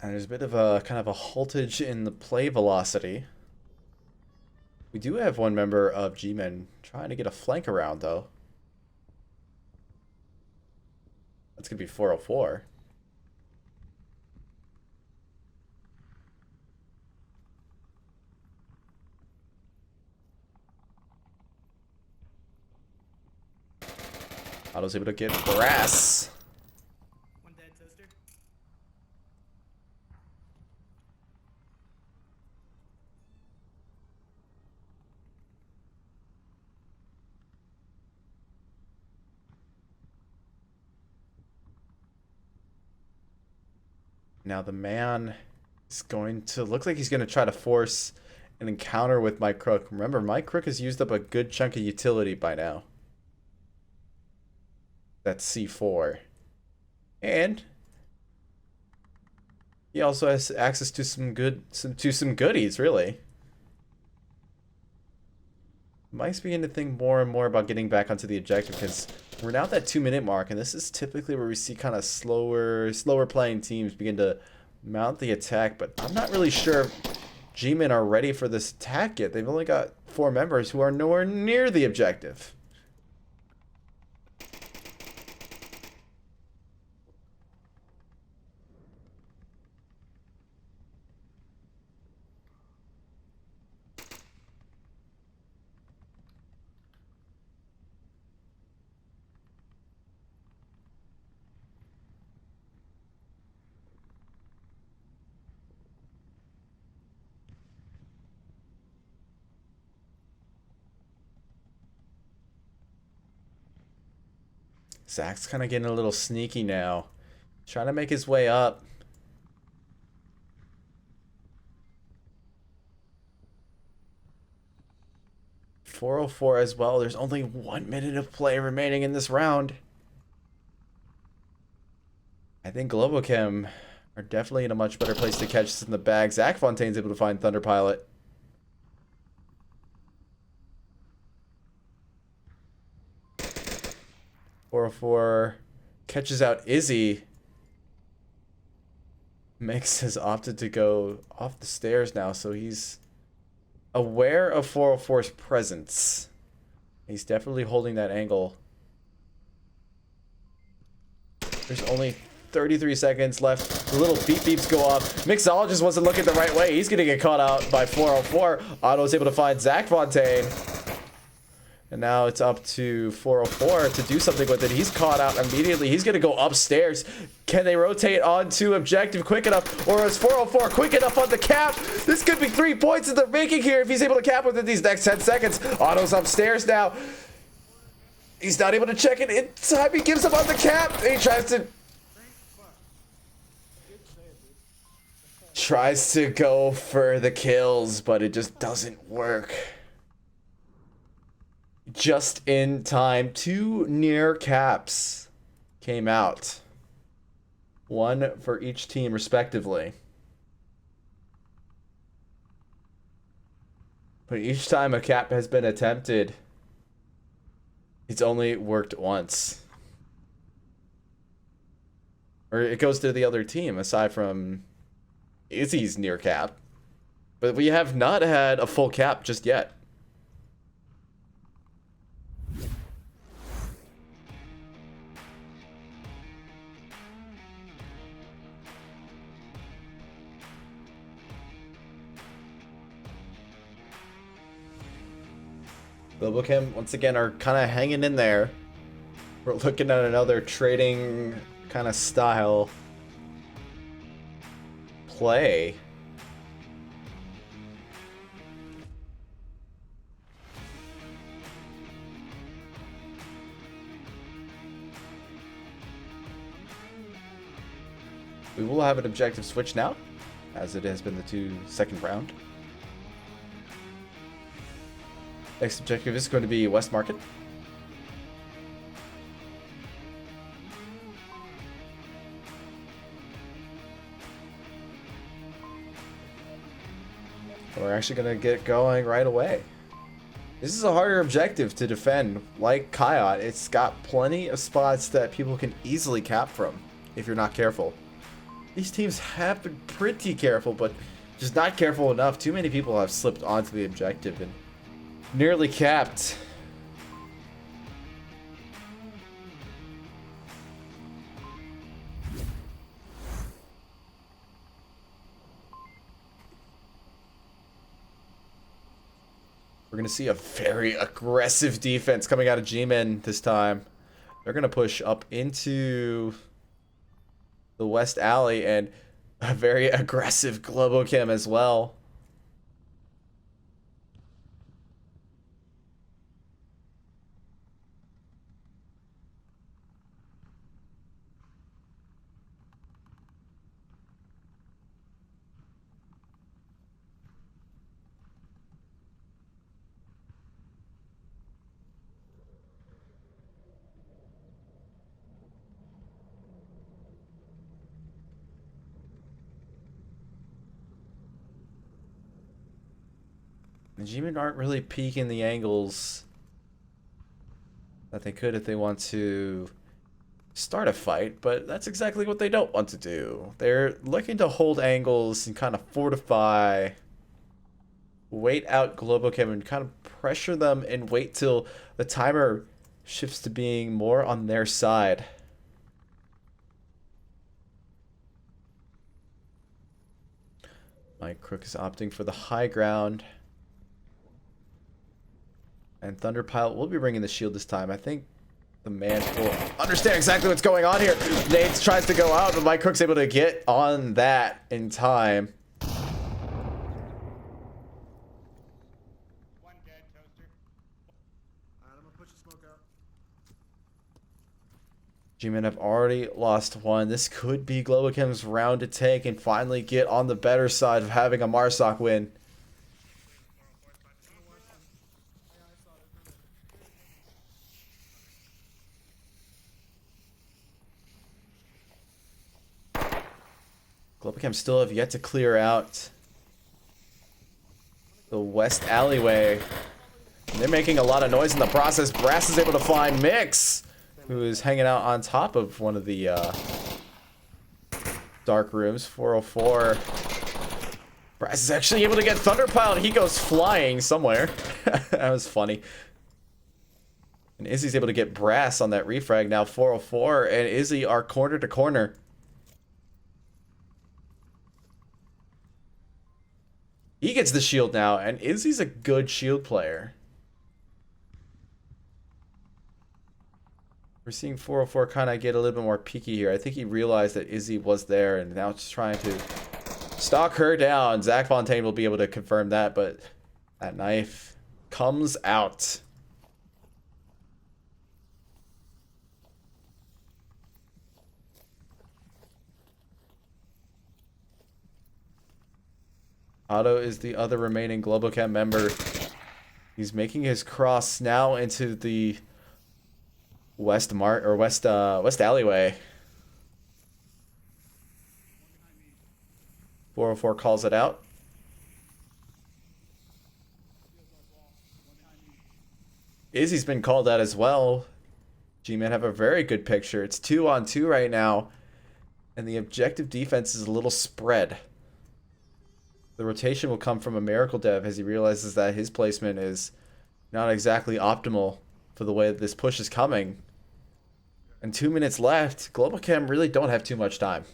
And there's a bit of a kind of a haltage in the play velocity. We do have one member of G-Men trying to get a flank around, though. That's going to be 404. Otto's able to get brass. One dead toaster. Now the man is going to look like he's going to try to force an encounter with Mike Crook. Remember, Mike Crook has used up a good chunk of utility by now. That's C4. And he also has access to some goodies, really. Mike's beginning to think more and more about getting back onto the objective because we're now at that 2-minute mark, and this is typically where we see kind of slower playing teams begin to mount the attack. But I'm not really sure if G-Men are ready for this attack yet. They've only got 4 members who are nowhere near the objective. Zach's kind of getting a little sneaky now. Trying to make his way up. .404 as well. There's only 1 minute of play remaining in this round. I think Globochem are definitely in a much better place to catch this in the bag. Zach Fontaine's able to find Thunder Pilot. .404 catches out Izzy. Mix has opted to go off the stairs now, so he's aware of 404's presence. He's definitely holding that angle. There's only 33 seconds left. The little beep beeps go off. Mixologist wasn't looking the right way. He's gonna get caught out by 404. Otto's able to find Zach Fontaine. And now it's up to 404 to do something with it. He's caught out immediately. He's going to go upstairs. Can they rotate onto objective quick enough? Or is 404 quick enough on the cap? This could be 3 points that they're making here if he's able to cap within these next 10 seconds. Otto's upstairs now. He's not able to check it in time. He gives up on the cap. He tries to go for the kills, but it just doesn't work. Just in time, 2 near caps came out. 1 for each team respectively. But each time a cap has been attempted, it's only worked once. Or it goes to the other team, aside from Izzy's near cap. But we have not had a full cap just yet. Globochem, once again, are kind of hanging in there. We're looking at another trading kind of style play. We will have an objective switch now, as it has been the second round. Next objective is going to be West Market. We're actually going to get going right away. This is a harder objective to defend. Like Kayot, it's got plenty of spots that people can easily cap from if you're not careful. These teams have been pretty careful, but just not careful enough. Too many people have slipped onto the objective and nearly capped. We're going to see a very aggressive defense coming out of G-Men this time. They're going to push up into the West Alley and a very aggressive Globochem as well. The G-Men aren't really peeking the angles that they could if they want to start a fight, but that's exactly what they don't want to do. They're looking to hold angles and kind of fortify, wait out Globochem and kind of pressure them and wait till the timer shifts to being more on their side. Mike Crook is opting for the high ground. And Thunderpilot will be bringing the shield this time. I think the man will understand exactly what's going on here. Nate tries to go out, but Mike Crook's able to get on that in time. One dead, Toaster. Alright, I'm gonna push the smoke out. G-Men have already lost 1. This could be Globochem's round to take and finally get on the better side of having a Marsoc win. Globochem still have yet to clear out the west alleyway. And they're making a lot of noise in the process. Brass is able to find Mix, who is hanging out on top of one of the dark rooms. 404. Brass is actually able to get Thunderpilot. He goes flying somewhere. That was funny. And Izzy's able to get Brass on that refrag. Now 404 and Izzy are corner to corner. gets the shield now, and Izzy's a good shield player. We're seeing 404 kind of get a little bit more peeky here. I think he realized that Izzy was there and now just trying to stalk her down. Zach Fontaine will be able to confirm that, but that knife comes out. Otto is the other remaining Globochem member. He's making his cross now into the west alleyway. 404 calls it out. Izzy's been called out as well. G-Man have a very good picture. It's 2-on-2 right now, and the objective defense is a little spread. The rotation will come from a Miracle Dev as he realizes that his placement is not exactly optimal for the way that this push is coming. And 2 minutes left. Globochem really don't have too much time.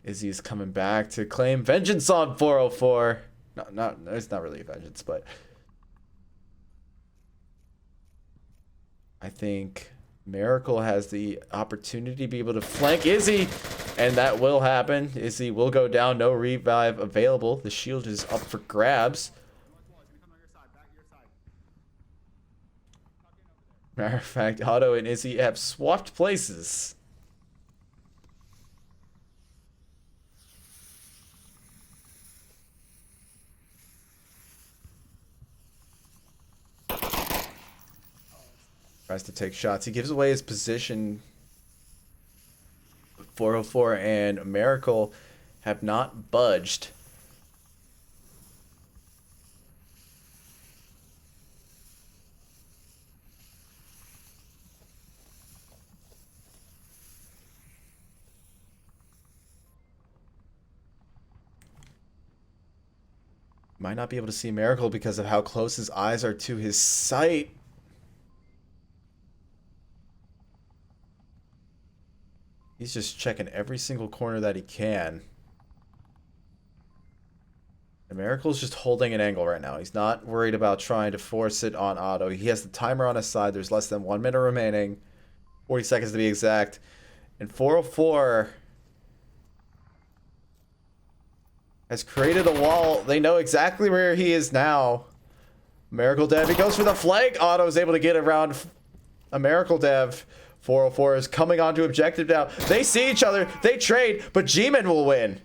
Izzy is coming back to claim vengeance on 404. No, it's not really a vengeance, but I think Miracle has the opportunity to be able to flank Izzy, and that will happen. Izzy will go down, no revive available. The shield is up for grabs. Matter of fact, Otto and Izzy have swapped places. Tries to take shots. He gives away his position. 404 and Miracle have not budged. Might not be able to see Miracle because of how close his eyes are to his sight. He's just checking every single corner that he can. And Miracle's just holding an angle right now. He's not worried about trying to force it on Otto. He has the timer on his side. There's less than 1 minute remaining. 40 seconds to be exact. And 404 has created a wall. They know exactly where he is now. Miracle Dev, he goes for the flank. Otto's able to get around a Miracle Dev. 404 is coming onto objective now. They see each other. They trade, but G-Man will win.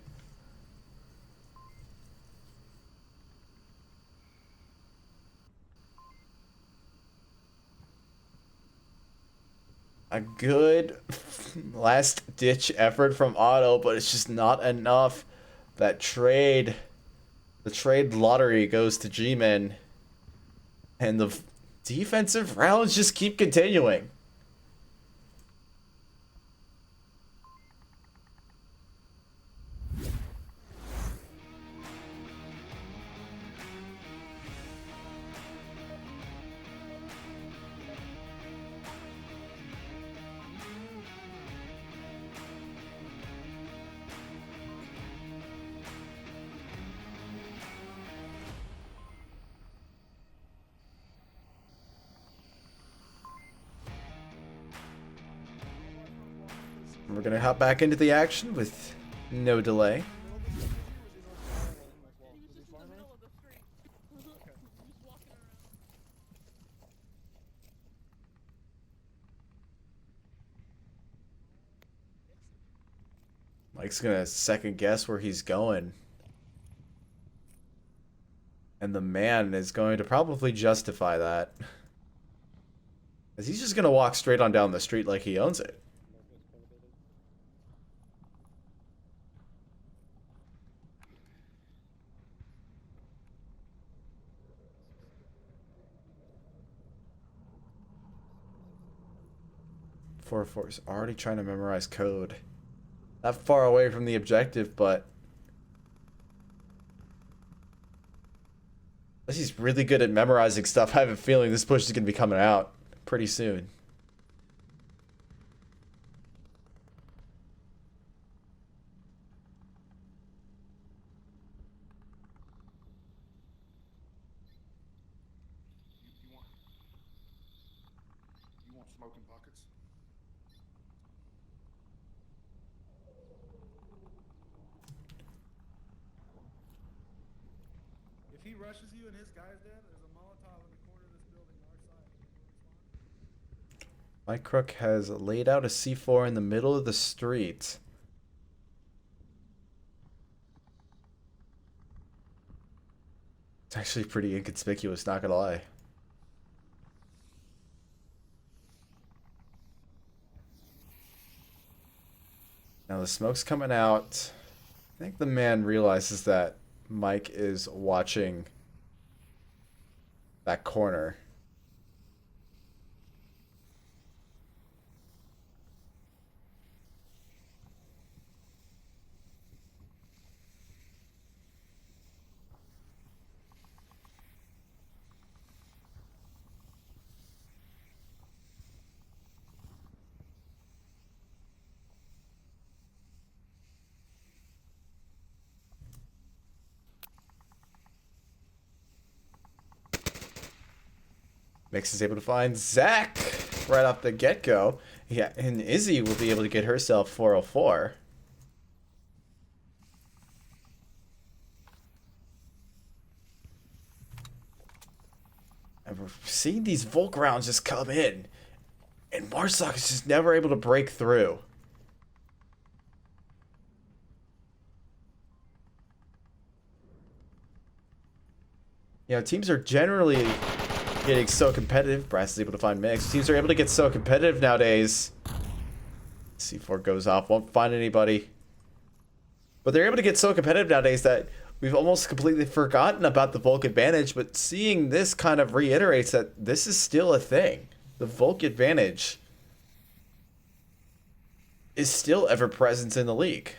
A good last-ditch effort from Otto, but it's just not enough. That trade, the trade lottery goes to G-Man. And the defensive rounds just keep continuing. We're going to hop back into the action with no delay. Mike's going to second guess where he's going. And the man is going to probably justify that. As he's just going to walk straight on down the street like he owns it. Is already trying to memorize code. Not far away from the objective, but he's really good at memorizing stuff. I have a feeling this push is going to be coming out. pretty soon. You want smoking buckets? If he rushes you and his guy's dead, there's a Molotov in the corner of this building on our side. Mike Crook has laid out a C4 in the middle of the street. It's actually pretty inconspicuous, not gonna lie. Now the smoke's coming out. I think the man realizes that Mike is watching that corner. Mix is able to find Zach right off the get-go. Yeah, and Izzy will be able to get herself 404. And we're seeing these Volk rounds just come in. And Marsock is just never able to break through. You know, teams are generally getting so competitive. Brass is able to find Mix. Teams are able to get so competitive nowadays. C4 goes off, won't find anybody. But they're able to get so competitive nowadays that we've almost completely forgotten about the Volk advantage. But seeing this kind of reiterates that this is still a thing. The Volk advantage is still ever present in the league.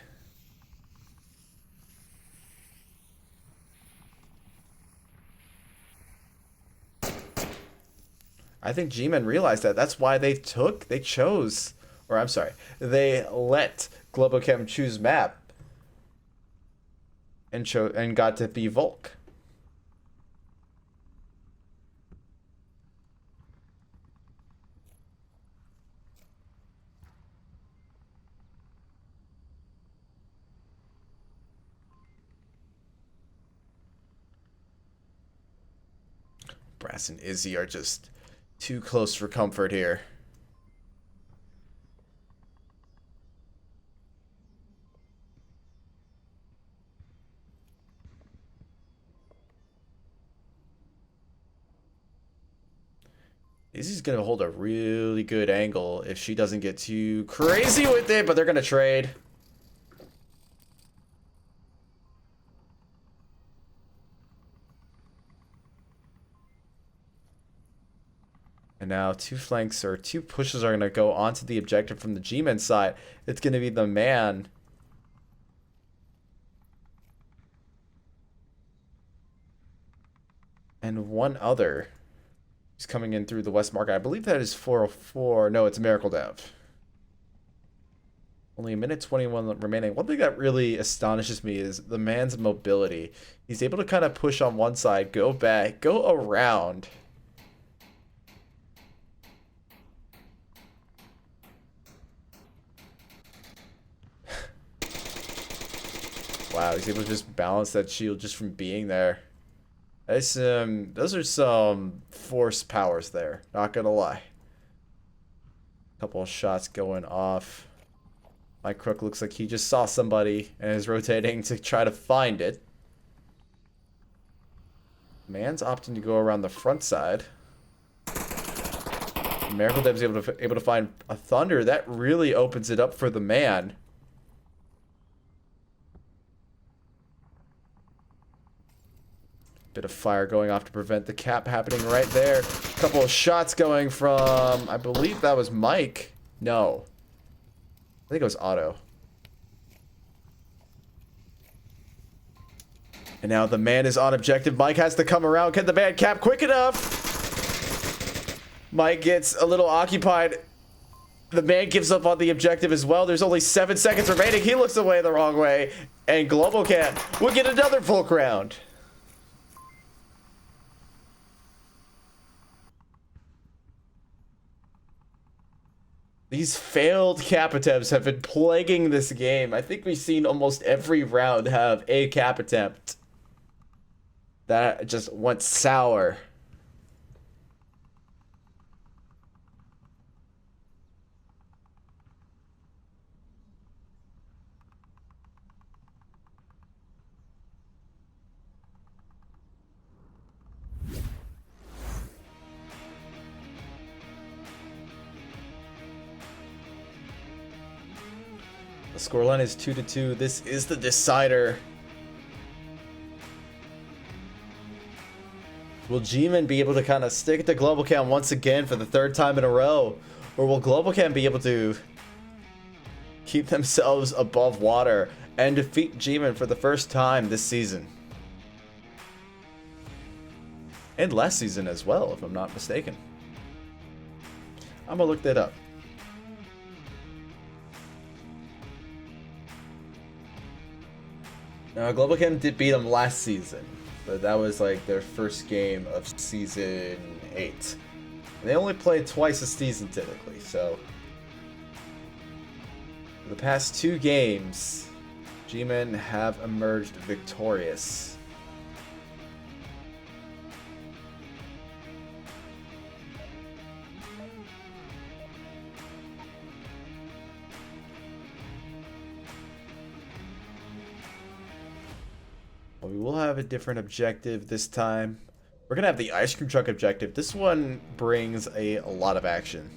I think G-Men realized that. That's why they chose, or I'm sorry, they let Globochem choose map and got to be Volk. Brass and Izzy are just too close for comfort here. Izzy's gonna hold a really good angle if she doesn't get too crazy with it, but they're gonna trade. And now two flanks or two pushes are going to go onto the objective from the G-Men side. It's going to be the man. And one other. He's coming in through the West Market. I believe that is 404. No, it's Miracle Dev. Only a minute 21 remaining. One thing that really astonishes me is the man's mobility. He's able to kind of push on one side, go back, go around. Wow, he's able to just balance that shield just from being there. Those are some force powers there, not gonna lie. Couple of shots going off. Mike Crook looks like he just saw somebody and is rotating to try to find it. Man's opting to go around the front side. Miracle Dev's able to find a Thunder. That really opens it up for the man. Bit of fire going off to prevent the cap happening right there. Couple of shots going from, I believe that was Mike. No. I think it was Otto. And now the man is on objective. Mike has to come around. Can the man cap quick enough? Mike gets a little occupied. The man gives up on the objective as well. There's only 7 seconds remaining. He looks away the wrong way. And Globochem will get another Volk round. These failed cap attempts have been plaguing this game. I think we've seen almost every round have a cap attempt that just went sour. The scoreline is 2-2. This is the decider. Will G-Man be able to kind of stick it to Globochem once again for the 3rd time in a row? Or will Globochem be able to keep themselves above water and defeat G-Man for the first time this season? And last season as well, if I'm not mistaken. I'm gonna look that up. Now, Globochem did beat them last season, but that was like their first game of season 8. And they only played twice a season typically, so for the past 2 games, G-Men have emerged victorious. We will have a different objective this time. We're gonna have the ice cream truck objective. This one brings a lot of action.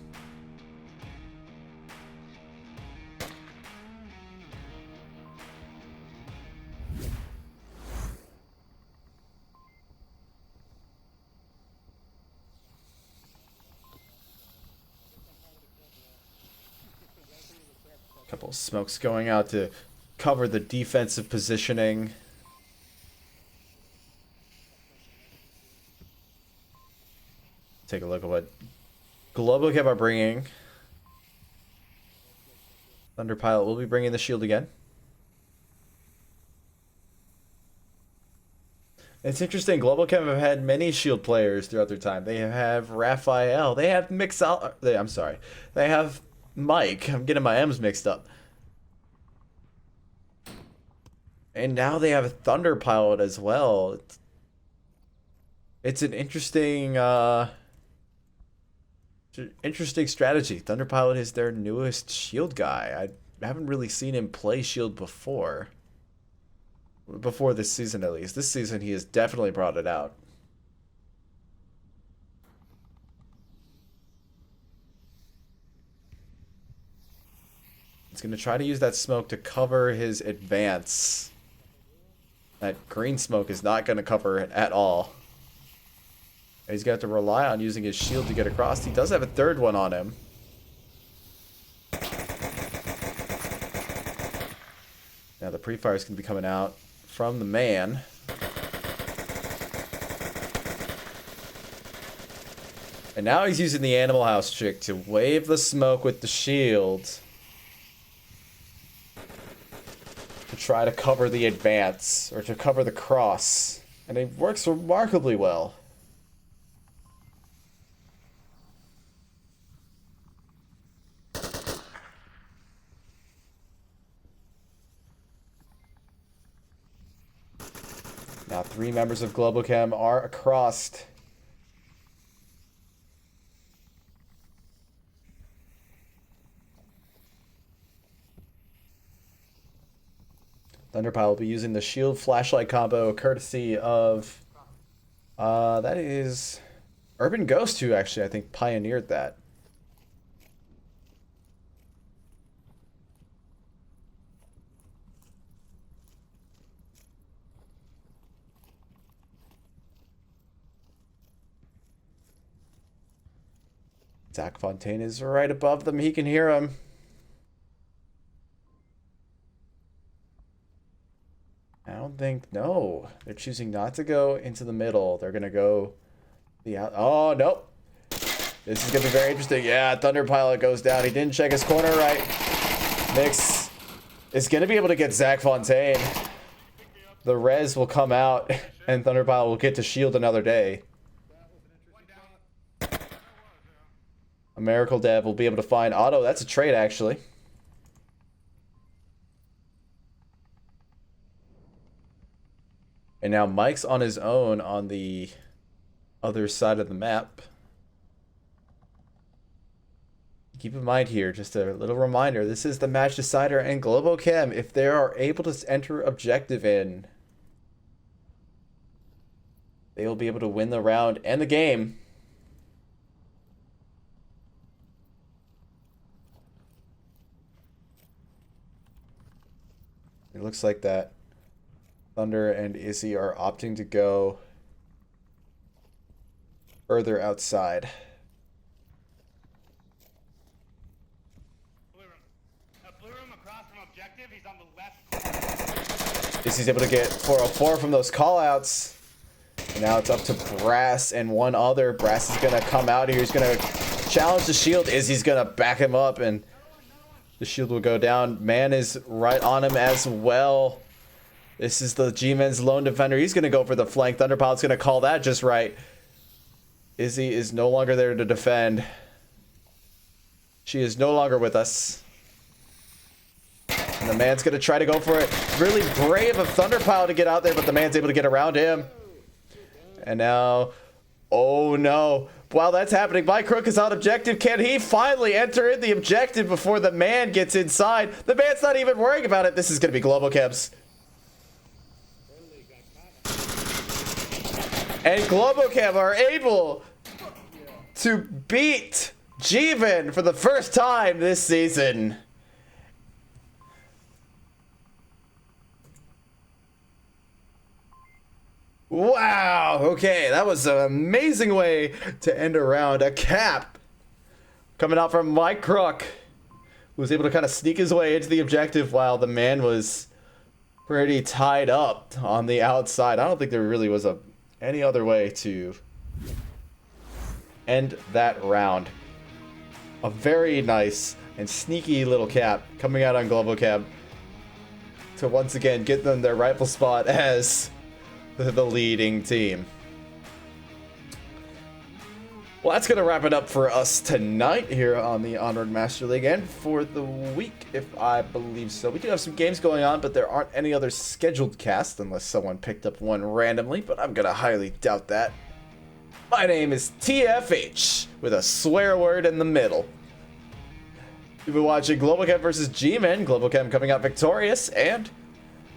Couple of smokes going out to cover the defensive positioning. Take a look at what Globochem are bringing. Thunder Pilot will be bringing the shield again. It's interesting. Globochem have had many shield players throughout their time. They have Raphael. They have Mixal. I'm sorry. They have Mike. I'm getting my M's mixed up. And now they have a Thunder Pilot as well. It's an interesting strategy. Thunder Pilot is their newest shield guy. I haven't really seen him play shield before this season at least. This season he has definitely brought it out. He's going to try to use that smoke to cover his advance. That green smoke is not going to cover it at all. And he's got to rely on using his shield to get across. He does have a 3rd one on him. Now the pre-fire is going to be coming out from the man. And now he's using the Animal House trick to wave the smoke with the shield to try to cover the advance, or to cover the cross. And it works remarkably well. Now 3 members of Globochem are across. Thunderpile will be using the shield flashlight combo courtesy of that is Urban Ghost, who actually I think pioneered that. Zach Fontaine is right above them. He can hear him. I don't think... No. They're choosing not to go into the middle. They're going to go... the out. Oh, nope. This is going to be very interesting. Yeah, Thunder Pilot goes down. He didn't check his corner right. Nyx is going to be able to get Zach Fontaine. The res will come out, and Thunder Pilot will get to shield another day. A Miracle Dev will be able to find Otto. That's a trade, actually. And now Mike's on his own on the other side of the map. Keep in mind here, just a little reminder, this is the match decider, and Globochem, if they are able to enter objective in, they will be able to win the round and the game. It looks like that Thunder and Izzy are opting to go further outside. Blue room across from objective. He's on the left. Izzy's able to get 404 from those callouts. And now it's up to Brass and one other. Brass is going to come out here. He's going to challenge the shield. Izzy's going to back him up, and the shield will go down. Man is right on him as well. This is the G-Men's lone defender. He's going to go for the flank. Thunderpilot's going to call that just right. Izzy is no longer there to defend. She is no longer with us. And the man's going to try to go for it. Really brave of Thunderpilot to get out there, but the man's able to get around him. And now, oh no. While that's happening, Mike Crook is on objective. Can he finally enter in the objective before the man gets inside? The man's not even worrying about it. This is going to be Globochem's. And Globochem are able to beat Jeevan for the first time this season. Wow, okay, that was an amazing way to end a round. A cap coming out from Mike Crook, who was able to kind of sneak his way into the objective while the man was pretty tied up on the outside. I don't think there really was any other way to end that round. A very nice and sneaky little cap coming out on Globochem to once again get them their rightful spot as the leading team. Well, that's going to wrap it up for us tonight here on the Onward Master League and for the week, if I believe so. We do have some games going on, but there aren't any other scheduled casts unless someone picked up one randomly, but I'm going to highly doubt that. My name is TFH with a swear word in the middle. You've been watching Globochem versus G-Men. Globochem coming out victorious, and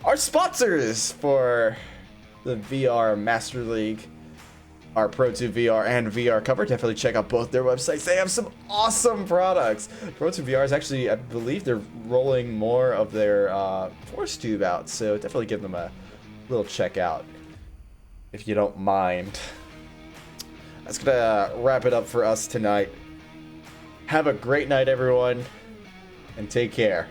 our sponsors for the VR Master League, our Pro2 VR and VR cover. Definitely check out both their websites. They have some awesome products. Pro2 VR is actually, I believe they're rolling more of their Force Tube out, so definitely give them a little check out if you don't mind. That's gonna wrap it up for us tonight. Have a great night, everyone, and take care.